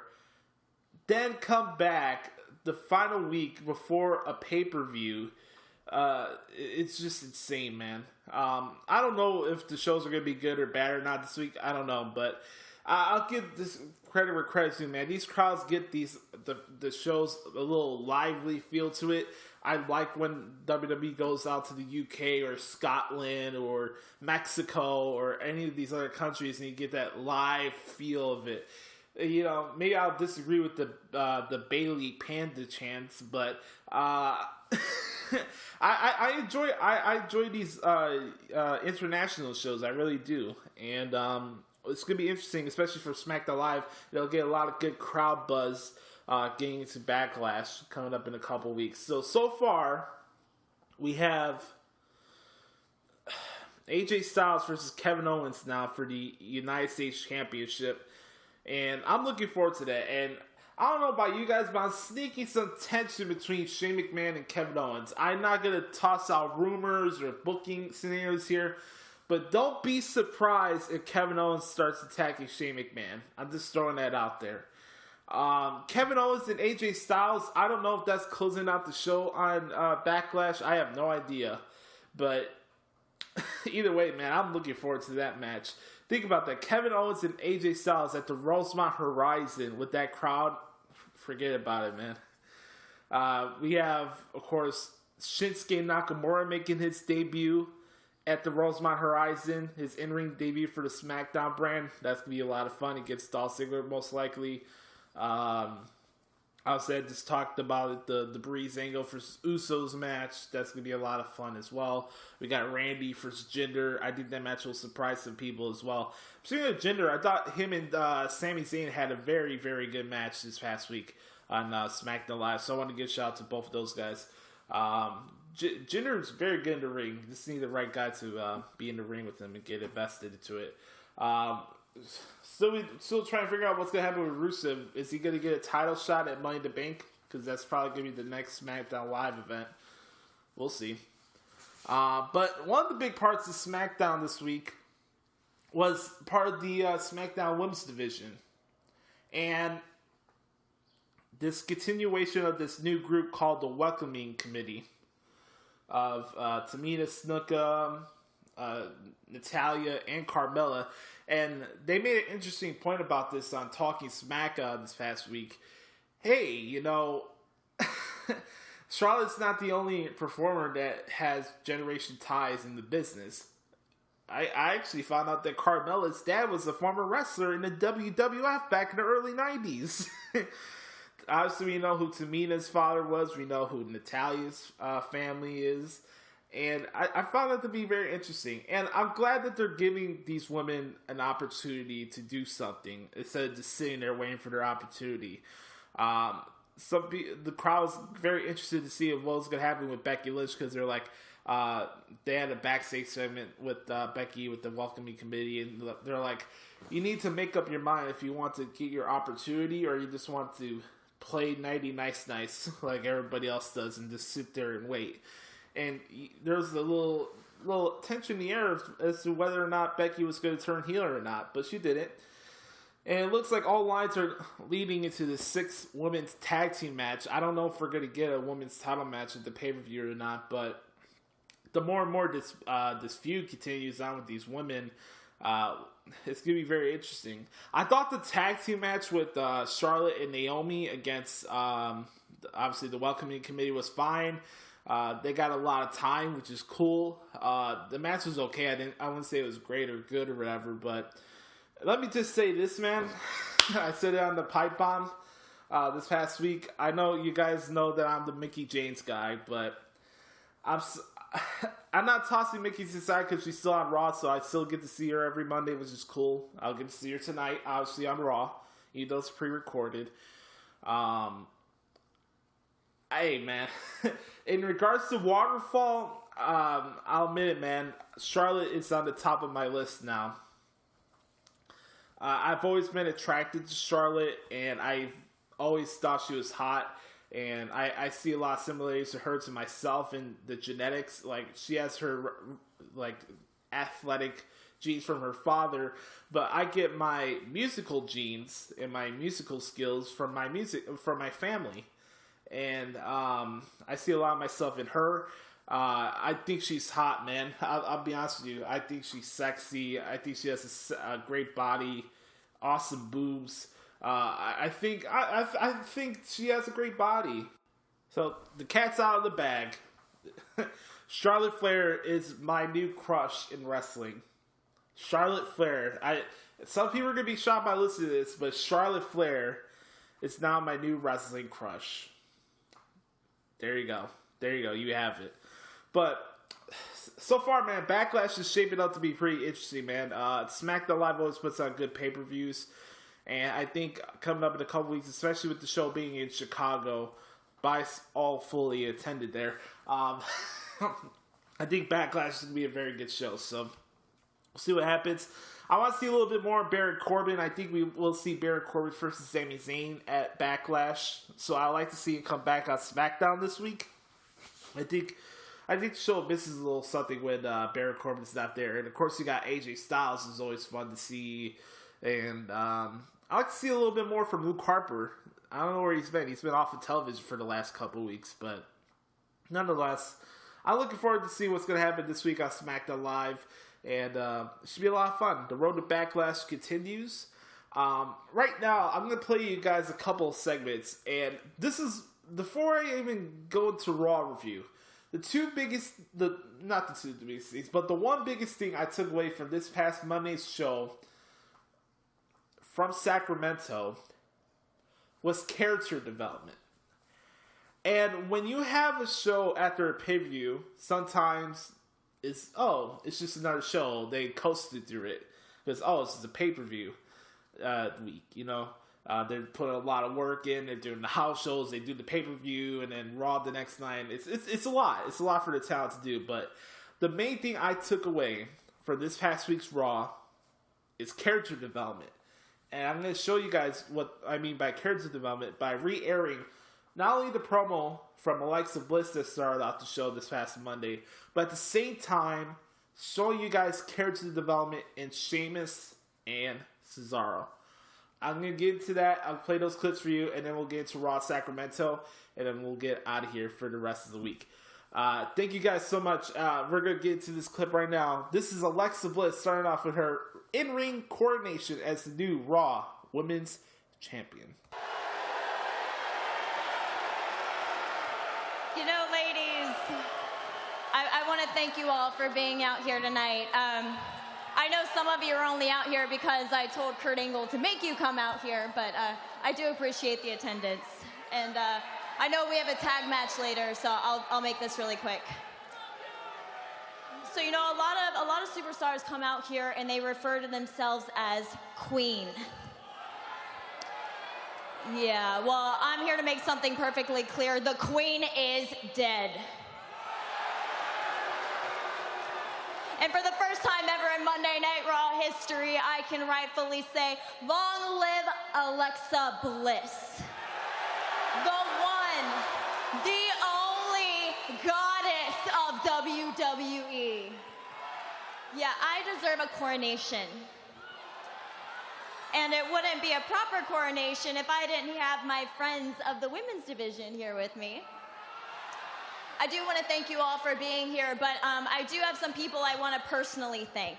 then come back the final week before a pay-per-view, it's just insane, man. I don't know if the shows are gonna be good or bad or not this week. I don't know, but I'll give this credit where credit's due, man. These crowds get the shows a little lively feel to it. I like when WWE goes out to the UK or Scotland or Mexico or any of these other countries and you get that live feel of it. You know, maybe I'll disagree with the Bailey Panda chants, but I enjoy these international shows. I really do, and it's gonna be interesting, especially for SmackDown Live. They'll get a lot of good crowd buzz. Getting into Backlash coming up in a couple weeks. So far, we have AJ Styles versus Kevin Owens now for the United States Championship. And I'm looking forward to that. And I don't know about you guys, but I'm sneaking some tension between Shane McMahon and Kevin Owens. I'm not going to toss out rumors or booking scenarios here. But don't be surprised if Kevin Owens starts attacking Shane McMahon. I'm just throwing that out there. Kevin Owens and AJ Styles, I don't know if that's closing out the show on Backlash. I have no idea. But either way, man, I'm looking forward to that match. Think about that. Kevin Owens and AJ Styles at the Rosemont Horizon with that crowd. Forget about it, man. We have, of course, Shinsuke Nakamura making his debut at the Rosemont Horizon. His in-ring debut for the SmackDown brand. That's going to be a lot of fun against Dolph Ziggler, most likely. I said just talked about it, the Breezango versus Usos match. That's gonna be a lot of fun as well. We got Randy versus Jinder. I think that match will surprise some people as well. Speaking of Jinder, I thought him and Sami Zayn had a very, very good match this past week on SmackDown Live. So I want to give a shout out to both of those guys. Jinder is very good in the ring. Just need the right guy to be in the ring with him and get invested into it. Still trying to figure out what's going to happen with Rusev. Is he going to get a title shot at Money in the Bank? Because that's probably going to be the next SmackDown Live event. We'll see. But one of the big parts of SmackDown this week was part of the SmackDown Women's Division. And this continuation of this new group called the Welcoming Committee of Tamina Snuka, Natalya, and Carmella. And they made an interesting point about this on Talking Smack this past week. Hey, you know, Charlotte's not the only performer that has generation ties in the business. I actually found out that Carmella's dad was a former wrestler in the WWF back in the early 90s. Obviously, we know who Tamina's father was. We know who Natalya's family is. And I found that to be very interesting. And I'm glad that they're giving these women an opportunity to do something instead of just sitting there waiting for their opportunity. The crowd was very interested to see what was going to happen with Becky Lynch because they're like, they had a backstage segment with Becky with the Welcoming Committee. And they're like, you need to make up your mind if you want to get your opportunity or you just want to play nighty nice like everybody else does and just sit there and wait. And there's a little tension in the air as to whether or not Becky was going to turn heel or not, but she didn't. And it looks like all lines are leading into the 6 women's tag team match. I don't know if we're going to get a women's title match at the pay-per-view or not, but the more and more this feud continues on with these women, it's going to be very interesting. I thought the tag team match with Charlotte and Naomi against, obviously, the Welcoming Committee was fine. They got a lot of time, which is cool. The match was okay. I wouldn't say it was great or good or whatever, but let me just say this, man. I said it on the Pipe Bomb this past week. I know you guys know that I'm the Mickie James guy, but I'm not tossing Mickie aside because she's still on Raw, so I still get to see her every Monday, which is cool. I'll get to see her tonight, obviously on Raw, even though it's pre-recorded. Hey, man. In regards to Waterfall, I'll admit it, man. Charlotte is on the top of my list now. I've always been attracted to Charlotte, and I've always thought she was hot. And I see a lot of similarities to her to myself in the genetics. Like, she has her, like, athletic genes from her father, but I get my musical genes and my musical skills from my family. And I see a lot of myself in her. I think she's hot, man. I'll be honest with you. I think she's sexy. I think she has a great body, awesome boobs. I think she has a great body. So the cat's out of the bag. Charlotte Flair is my new crush in wrestling. Charlotte Flair. Some people are gonna be shocked by listening to this, but Charlotte Flair is now my new wrestling crush. There you go. You have it. But so far, man, Backlash is shaping up to be pretty interesting, man. SmackDown Live always puts on good pay-per-views. And I think coming up in a couple weeks, especially with the show being in Chicago, by all fully attended there, I think Backlash is going to be a very good show. So we'll see what happens. I want to see a little bit more of Baron Corbin. I think we will see Baron Corbin versus Sami Zayn at Backlash. So I'd like to see him come back on SmackDown this week. I think the show misses a little something when Baron Corbin's not there. And of course, you got AJ Styles, who's always fun to see. And I like to see a little bit more from Luke Harper. I don't know where he's been. He's been off of television for the last couple weeks. But nonetheless, I'm looking forward to seeing what's going to happen this week on SmackDown Live. And it should be a lot of fun. The road to Backlash continues. Right now, I'm going to play you guys a couple of segments. And this is, before I even go into Raw review, not the two biggest things, but the one biggest thing I took away from this past Monday's show from Sacramento was character development. And when you have a show after a pay-per-view, sometimes it's just another show. They coasted through it because this is a pay-per-view week. They're putting a lot of work in. They're doing the house shows. They do the pay-per-view and then Raw the next night. It's a lot. It's a lot for the talent to do. But the main thing I took away from this past week's Raw is character development. And I'm going to show you guys what I mean by character development by re-airing not only the promo from Alexa Bliss that started off the show this past Monday, but at the same time, showing you guys character development in Sheamus and Cesaro. I'm going to get into that. I'll play those clips for you, and then we'll get into Raw Sacramento, and then we'll get out of here for the rest of the week. Thank you guys so much. We're going to get into this clip right now. This is Alexa Bliss starting off with her in-ring coronation as the new Raw Women's Champion. Ladies, I want to thank you all for being out here tonight. I know some of you are only out here because I told Kurt Angle to make you come out here, but I do appreciate the attendance. And I know we have a tag match later, so I'll make this really quick. So, a lot of superstars come out here and they refer to themselves as Queen. Yeah, well, I'm here to make something perfectly clear. The Queen is dead. And for the first time ever in Monday Night Raw history, I can rightfully say, long live Alexa Bliss. The one, the only goddess of WWE. Yeah, I deserve a coronation. And it wouldn't be a proper coronation if I didn't have my friends of the women's division here with me. I do want to thank you all for being here, but I do have some people I want to personally thank.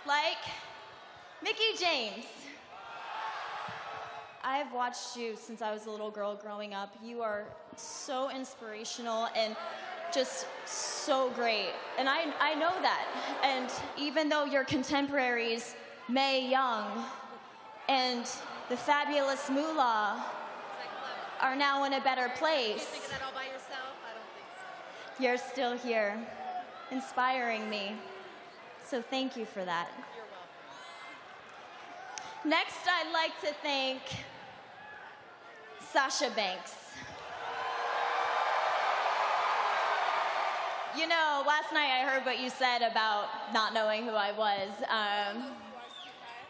Like Mickie James. I've watched you since I was a little girl growing up. You are so inspirational and just so great. And I know that. And even though your contemporaries, Mae Young and the fabulous Moolah, are now in a better place. You thinking that all by yourself? I don't think so. You're still here, inspiring me. So thank you for that. You're welcome. Next, I'd like to thank Sasha Banks. You know, last night I heard what you said about not knowing who I was.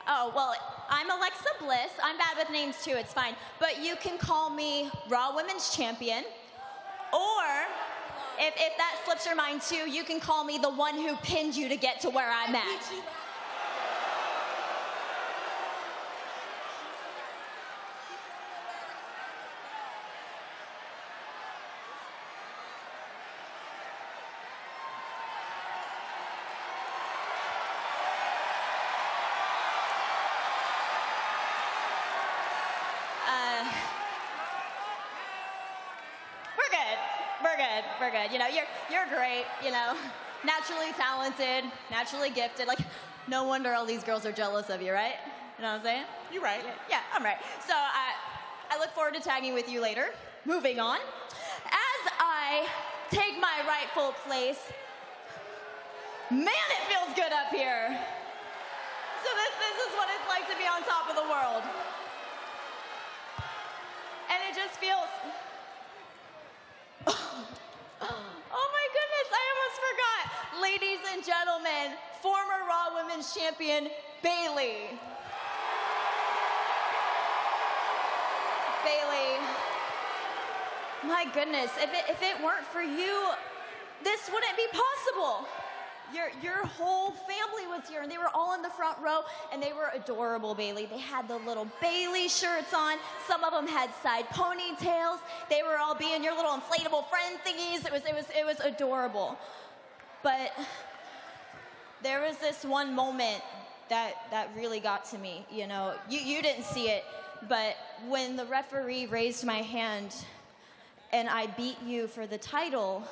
Oh, well, I'm Alexa Bliss. I'm bad with names too, it's fine. But you can call me Raw Women's Champion. Or, if that slips your mind too, you can call me the one who pinned you to get to where I'm at. We're good. You know, you're great, you know. Naturally talented, naturally gifted. Like, no wonder all these girls are jealous of you, right? You know what I'm saying? You're right. Yeah, I'm right. So I look forward to tagging with you later. Moving on. As I take my rightful place, man, it feels good up here. So this is what it's like to be on top of the world. And it just feels... Oh my goodness, I almost forgot. Ladies and gentlemen, former Raw Women's Champion, Bayley. Bayley, my goodness, if it weren't for you, this wouldn't be possible. Your whole family was here, and they were all in the front row, and they were adorable, Bayley. They had the little Bayley shirts on. Some of them had side ponytails. They were all being your little inflatable friend thingies. It was adorable. But there was this one moment that really got to me. You know, you didn't see it, but when the referee raised my hand and I beat you for the title,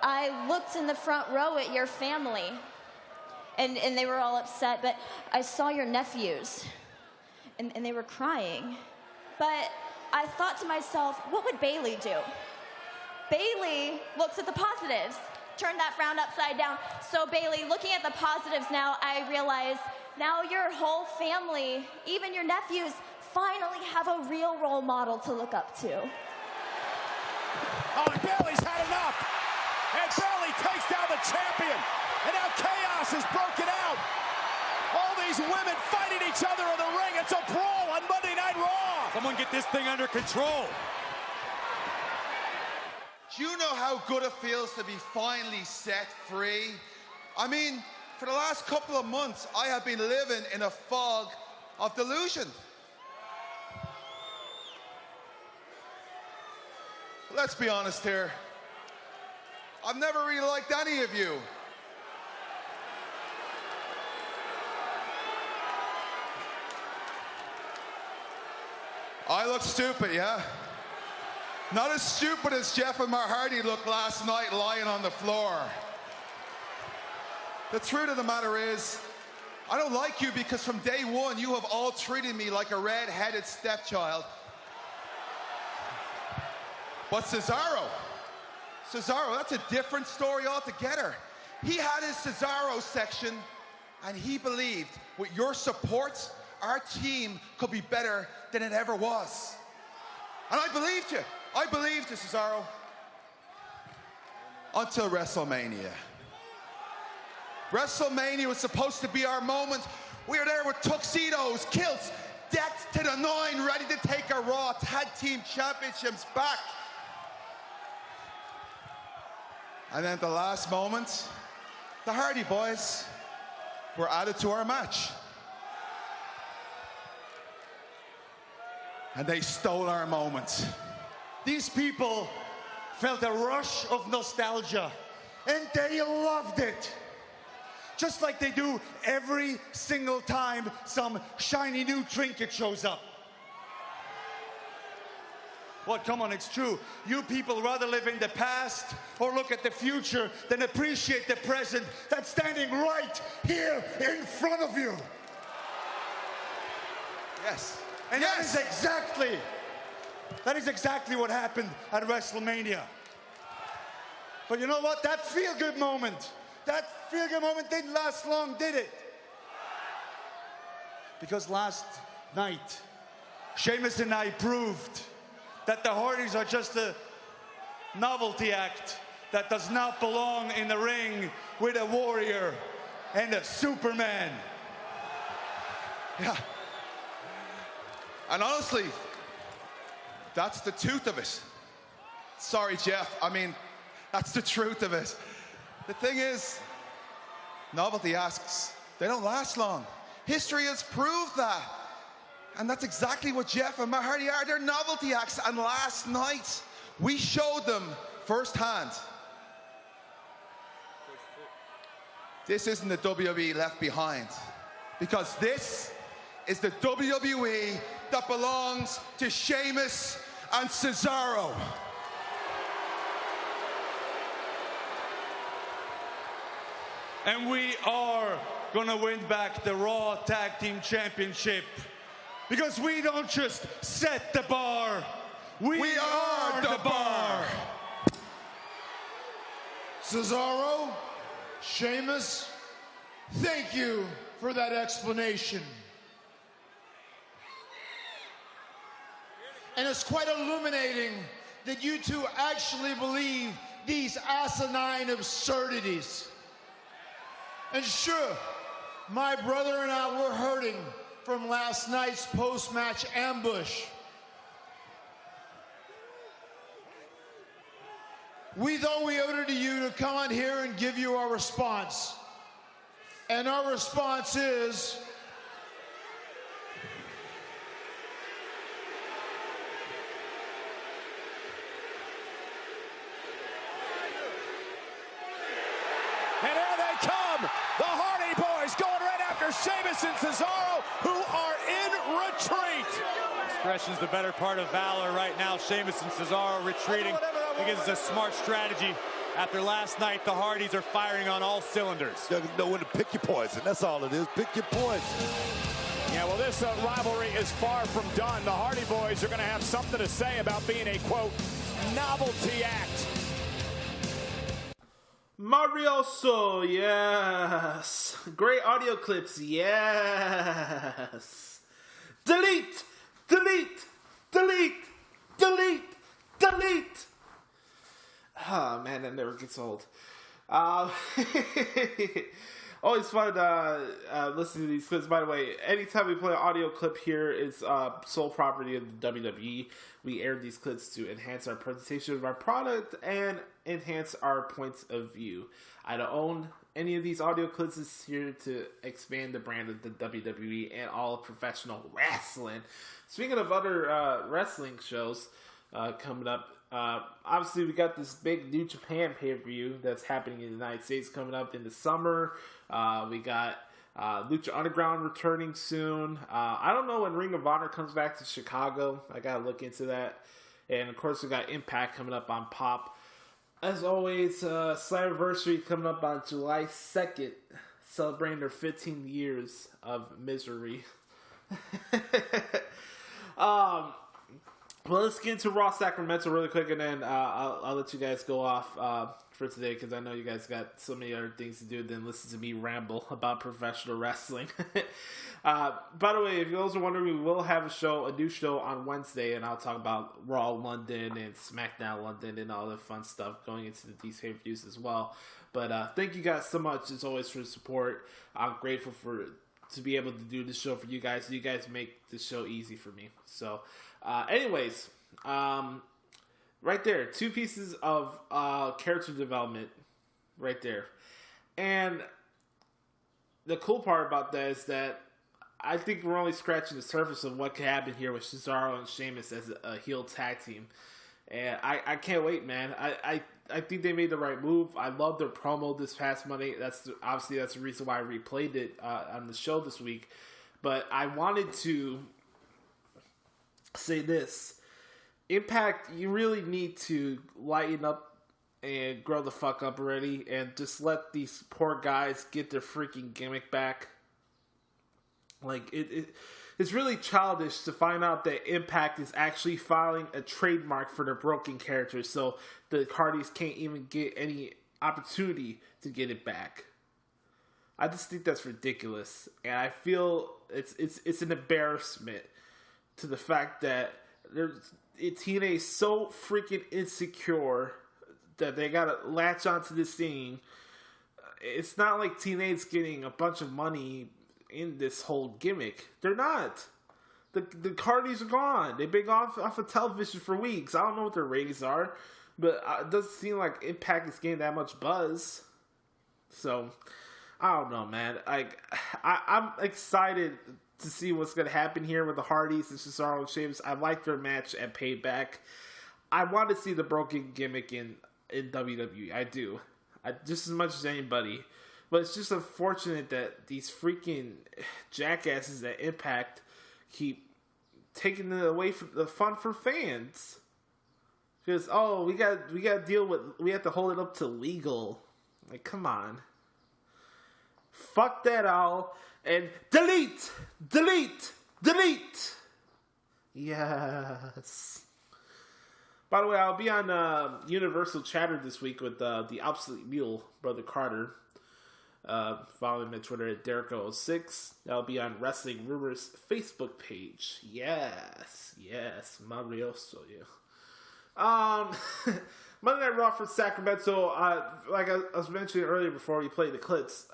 I looked in the front row at your family, and they were all upset, but I saw your nephews, and they were crying. But I thought to myself, what would Bayley do? Bayley looks at the positives, turn that frown upside down. So Bayley, looking at the positives now, I realize now your whole family, even your nephews, finally have a real role model to look up to. Oh, and Bayley's had enough. And Bayley takes down the champion. And now chaos is broken out. All these women fighting each other in the ring. It's a brawl on Monday Night Raw. Someone get this thing under control. Do you know how good it feels to be finally set free? I mean, for the last couple of months, I have been living in a fog of delusion. Let's be honest here. I've never really liked any of you. I look stupid, yeah? Not as stupid as Jeff and Matt Hardy looked last night lying on the floor. The truth of the matter is, I don't like you because from day one, you have all treated me like a red-headed stepchild. But Cesaro, that's a different story altogether. He had his Cesaro section, and he believed with your support, our team could be better than it ever was. And I believed you. I believed you, Cesaro. Until WrestleMania. WrestleMania was supposed to be our moment. We were there with tuxedos, kilts, decked to the nine, ready to take our Raw Tag Team Championships back. And then at the last moment, the Hardy Boys were added to our match. and they stole our moments. These people felt a rush of nostalgia, and they loved it. Just like they do every single time some shiny new trinket shows up. Well, come on, it's true. You people rather live in the past or look at the future than appreciate the present that's standing right here in front of you. Yes. And yes. that is exactly what happened at WrestleMania. But you know what? That feel-good moment didn't last long, did it? Because last night, Sheamus and I proved that the Hardys are just a novelty act that does not belong in the ring with a warrior and a Superman. Yeah. And honestly, that's the truth of it. Sorry, Jeff. I mean, that's the truth of it. The thing is, novelty acts, they don't last long. History has proved that. And that's exactly what Jeff and Matt Hardy are. They're novelty acts. And last night, we showed them firsthand. This isn't the WWE left behind. Because this is the WWE that belongs to Sheamus and Cesaro. And we are gonna win back the Raw Tag Team Championship. Because we don't just set the bar, we are the bar. Cesaro, Sheamus, thank you for that explanation. And it's quite illuminating that you two actually believe these asinine absurdities. And sure, my brother and I were hurting from last night's post-match ambush. We thought we owed it to you to come on here and give you our response. And our response is... And here they come, the Hardy Boys going right after Sheamus and Cesaro, who are in retreat. Discretion's the better part of valor right now. Sheamus and Cesaro retreating because it's a smart strategy. After last night, the Hardys are firing on all cylinders. You know when to pick your poison. That's all it is. Pick your poison. Yeah, well, this rivalry is far from done. The Hardy Boys are going to have something to say about being a, quote, novelty act. Marioso, yes. Great audio clips, yes. Delete, delete, delete, delete, delete. Oh, man, that never gets old. Always fun listening to these clips. By the way, anytime we play an audio clip here, it's sole property of the WWE. We air these clips to enhance our presentation of our product and enhance our points of view. I don't own any of these audio clips. It's here to expand the brand of the WWE and all professional wrestling. Speaking of other wrestling shows coming up, obviously we got this big New Japan pay-per-view that's happening in the United States coming up in the summer. We got Lucha Underground returning soon. I don't know when Ring of Honor comes back to Chicago. I gotta look into that. And of course we got Impact coming up on Pop. As always, Slammiversary coming up on July 2nd, celebrating their 15 years of misery. Well, let's get into Raw Sacramento really quick, and then I'll let you guys go off for today, because I know you guys got so many other things to do than listen to me ramble about professional wrestling. By the way, if you guys are wondering, we will have a new show on Wednesday, and I'll talk about Raw London and SmackDown London and all the fun stuff going into these pay-per-views as well. But thank you guys so much, as always, for the support. I'm grateful to be able to do this show for you guys. You guys make this show easy for me. So, anyways, right there, 2 pieces of character development right there. And the cool part about that is that I think we're only scratching the surface of what could happen here with Cesaro and Sheamus as a heel tag team. And I can't wait, man. I think they made the right move. I love their promo this past Monday. That's the reason why I replayed it on the show this week. But I wanted to say this. Impact, you really need to lighten up and grow the fuck up already and just let these poor guys get their freaking gimmick back. Like, it's really childish to find out that Impact is actually filing a trademark for their broken characters, so the Hardys can't even get any opportunity to get it back. I just think that's ridiculous, and I feel it's an embarrassment to the fact that TNA is so freaking insecure that they gotta latch onto this thing. It's not like TNA's getting a bunch of money in this whole gimmick. They're not. The Hardys are gone. They've been off of television for weeks. I don't know what their ratings are, but it doesn't seem like Impact is getting that much buzz. So, I don't know, man. I'm excited to see what's going to happen here with the Hardys and Cesaro and Sheamus. I like their match at Payback. I want to see the broken gimmick in WWE. I do. Just as much as anybody. But it's just unfortunate that these freaking jackasses at Impact keep taking it away from the fun for fans. Because, we got to we have to hold it up to legal. Like, come on. Fuck that all. And delete! Yes. By the way, I'll be on Universal Chatter this week with the Obsolete Mule, Brother Carter. Follow him on Twitter at Jericho06. That'll be on Wrestling Rumors Facebook page. Yes, Marioso, yeah. Monday Night Raw for Sacramento. Like I was mentioning earlier before we played the clips,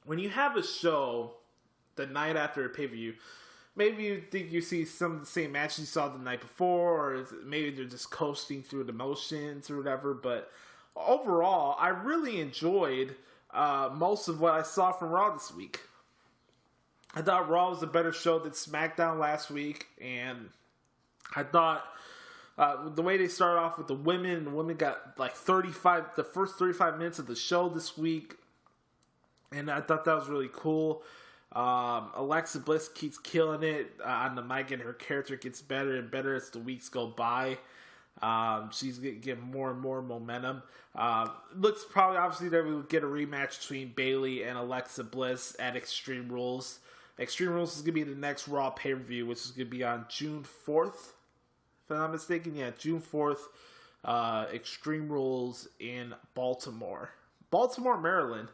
when you have a show the night after a pay-per-view, maybe you think you see some of the same matches you saw the night before, or maybe they're just coasting through the motions or whatever, but overall, I really enjoyed most of what I saw from Raw this week. I thought Raw was a better show than SmackDown last week, and I thought the way they started off with the women got like the first 35 minutes of the show this week, and I thought that was really cool. Alexa Bliss keeps killing it on the mic, and her character gets better and better as the weeks go by. She's getting more and more momentum. Looks probably obviously that we would get a rematch between Bayley and Alexa Bliss at Extreme Rules. Extreme Rules is going to be the next Raw pay-per-view, which is going to be on June 4th. If I'm not mistaken, yeah, June 4th. Extreme Rules in Baltimore, Maryland.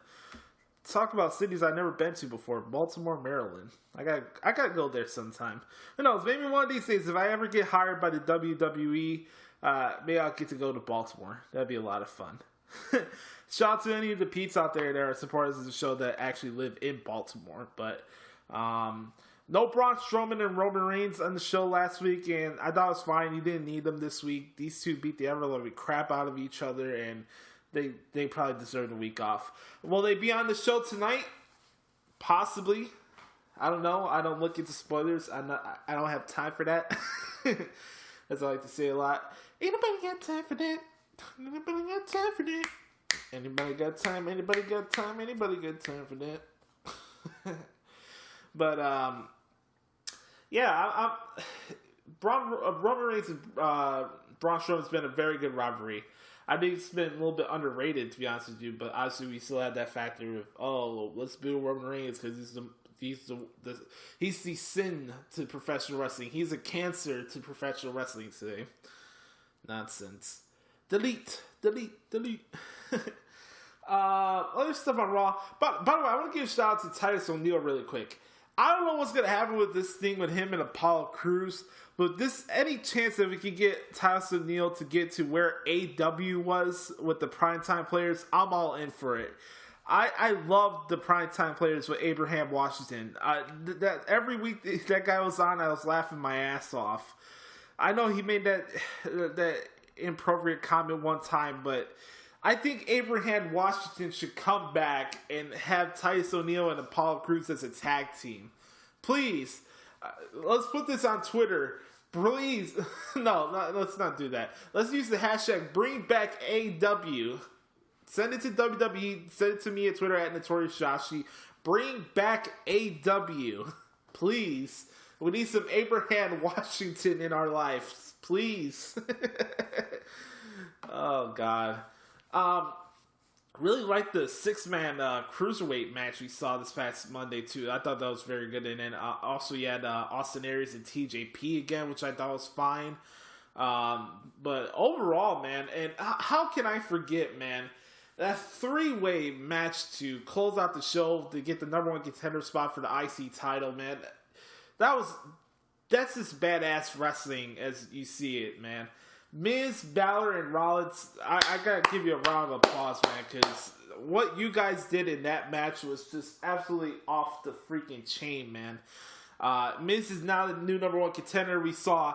Talk about cities I've never been to before. Baltimore, Maryland. I gotta go there sometime. Who knows? Maybe one of these days, if I ever get hired by the WWE, maybe I'll get to go to Baltimore. That'd be a lot of fun. Shout out to any of the Pete's out there that are supporters of the show that actually live in Baltimore. But no Braun Strowman and Roman Reigns on the show last week, and I thought it was fine. You didn't need them this week. These two beat the ever-loving crap out of each other, and they probably deserve a week off. Will they be on the show tonight? Possibly. I don't know. I don't look into spoilers. I don't have time for that. As I like to say a lot. Ain't nobody got time for that. Anybody got time for that? Anybody got time? Anybody got time? Anybody got time for that? But yeah, Roman Reigns and Braun Strowman's been a very good rivalry. I think it's been a little bit underrated, to be honest with you, but obviously we still have that factor of, let's build Roman Reigns because he's the sin to professional wrestling. He's a cancer to professional wrestling today. Nonsense. Delete. Other stuff on Raw. But by the way, I want to give a shout out to Titus O'Neil really quick. I don't know what's going to happen with this thing with him and Apollo Crews, but any chance that we can get Titus O'Neil to get to where AW was with the primetime players, I'm all in for it. I love the primetime players with Abraham Washington. That every week that guy was on, I was laughing my ass off. I know he made that inappropriate comment one time, but I think Abraham Washington should come back and have Titus O'Neil and Apollo Crews as a tag team. Please, let's put this on Twitter. Please, no, let's not do that. Let's use the hashtag #BringBackAW. Send it to WWE. Send it to me at Twitter at Notorious Joshi. Bring back AW. Please. We need some Abraham Washington in our lives. Please. Oh, God. Really liked the 6-man cruiserweight match we saw this past Monday, too. I thought that was very good. And then also you had Austin Aries and TJP again, which I thought was fine. But overall, man, and how can I forget, man, that 3-way match to close out the show to get the number 1 contender spot for the IC title, man. That's just badass wrestling as you see it, man. Miz, Balor, and Rollins, I gotta give you a round of applause, man, because what you guys did in that match was just absolutely off the freaking chain, man. Miz is now the new number 1 contender. We saw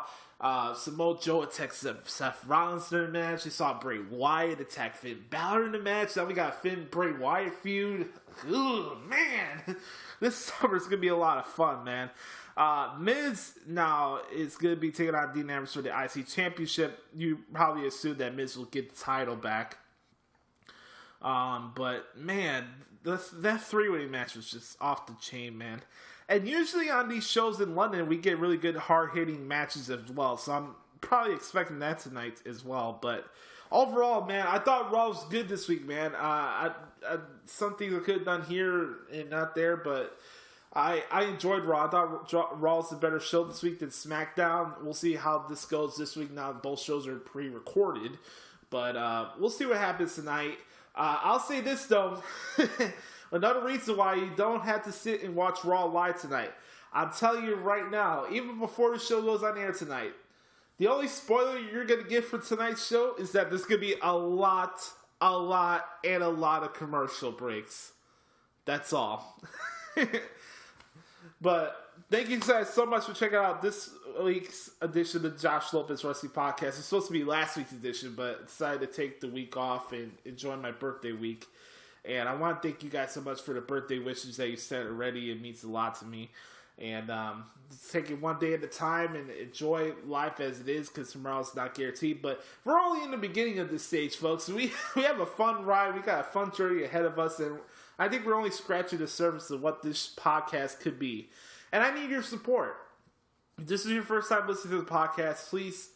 Samoa Joe attack Seth Rollins in the match. We saw Bray Wyatt attack Finn Balor in the match. Now we got Finn-Bray Wyatt feud. Ooh, man. This summer's going to be a lot of fun, man. Miz now is going to be taking on Dean Ambrose for the IC Championship. You probably assume that Miz will get the title back. But, man, that 3-way match was just off the chain, man. And usually on these shows in London, we get really good hard-hitting matches as well. So I'm probably expecting that tonight as well. But overall, man, I thought Raw was good this week, man. Some things I could have done here and not there, but I enjoyed Raw. I thought Raw was a better show this week than SmackDown. We'll see how this goes this week. Now both shows are pre-recorded. But we'll see what happens tonight. I'll say this, though. Another reason why you don't have to sit and watch Raw live tonight. I'm telling you right now, even before the show goes on air tonight, the only spoiler you're going to get for tonight's show is that there's going to be a lot of commercial breaks. That's all. But thank you guys so much for checking out this week's edition of the Josh Lopez Wrestling Podcast. It's supposed to be last week's edition, but I decided to take the week off and enjoy my birthday week. And I want to thank you guys so much for the birthday wishes that you sent already. It means a lot to me. And just take it one day at a time and enjoy life as it is, because tomorrow's not guaranteed. But we're only in the beginning of this stage, folks. We have a fun ride. We got a fun journey ahead of us. And I think we're only scratching the surface of what this podcast could be. And I need your support. If this is your first time listening to the podcast, please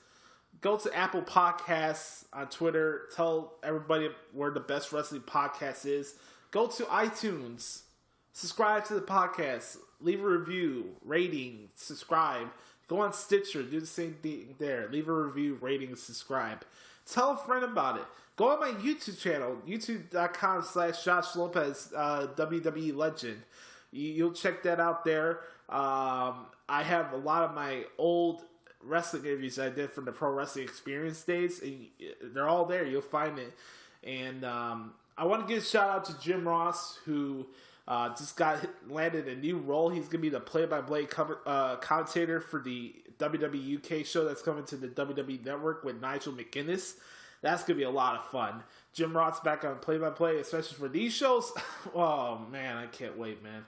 go to Apple Podcasts on Twitter. Tell everybody where the best wrestling podcast is. Go to iTunes. Subscribe to the podcast. Leave a review, rating, subscribe. Go on Stitcher. Do the same thing there. Leave a review, rating, subscribe. Tell a friend about it. Go on my YouTube channel, youtube.com/Josh Lopez, WWE Legend. You'll check that out there. I have a lot of my old wrestling interviews I did from the Pro Wrestling Experience days. And they're all there. You'll find it. And I want to give a shout out to Jim Ross, who just landed a new role. He's going to be the play-by-play commentator for the WWE UK show that's coming to the WWE Network with Nigel McGuinness. That's going to be a lot of fun. Jim Ross back on play-by-play, especially for these shows. Oh, man, I can't wait, man.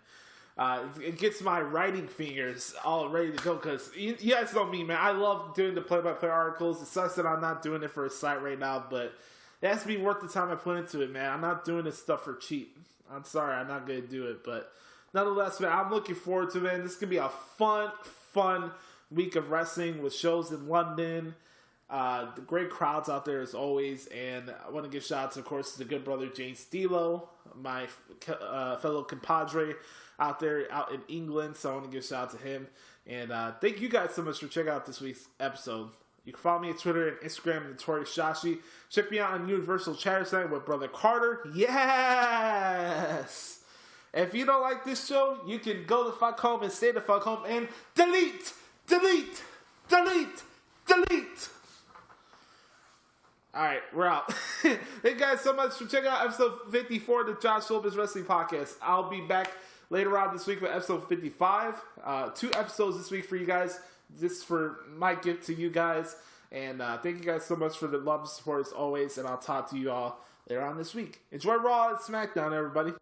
It gets my writing fingers all ready to go, because you guys know me, man. I love doing the play-by-play articles. It sucks that I'm not doing it for a site right now, but it has to be worth the time I put into it, man. I'm not doing this stuff for cheap. I'm sorry, I'm not going to do it, but nonetheless, man, I'm looking forward to it, man. This is going to be a fun week of wrestling with shows in London. The great crowds out there as always, and I want to give shout out to, of course, the good brother James Stilo, my fellow compadre out in England, so I want to give shout out to him. And thank you guys so much for checking out this week's episode. You can follow me on Twitter and Instagram, Notorious Joshi. Check me out on Universal Chatter tonight with Brother Carter. Yes! If you don't like this show, you can go the fuck home and stay the fuck home and delete! Alright, we're out. Thank you guys so much for checking out episode 54 of the Josh Lopez Wrestling Podcast. I'll be back later on this week with episode 55. 2 episodes this week for you guys. This is for my gift to you guys. And thank you guys so much for the love and support as always, and I'll talk to you all later on this week. Enjoy Raw and SmackDown, everybody.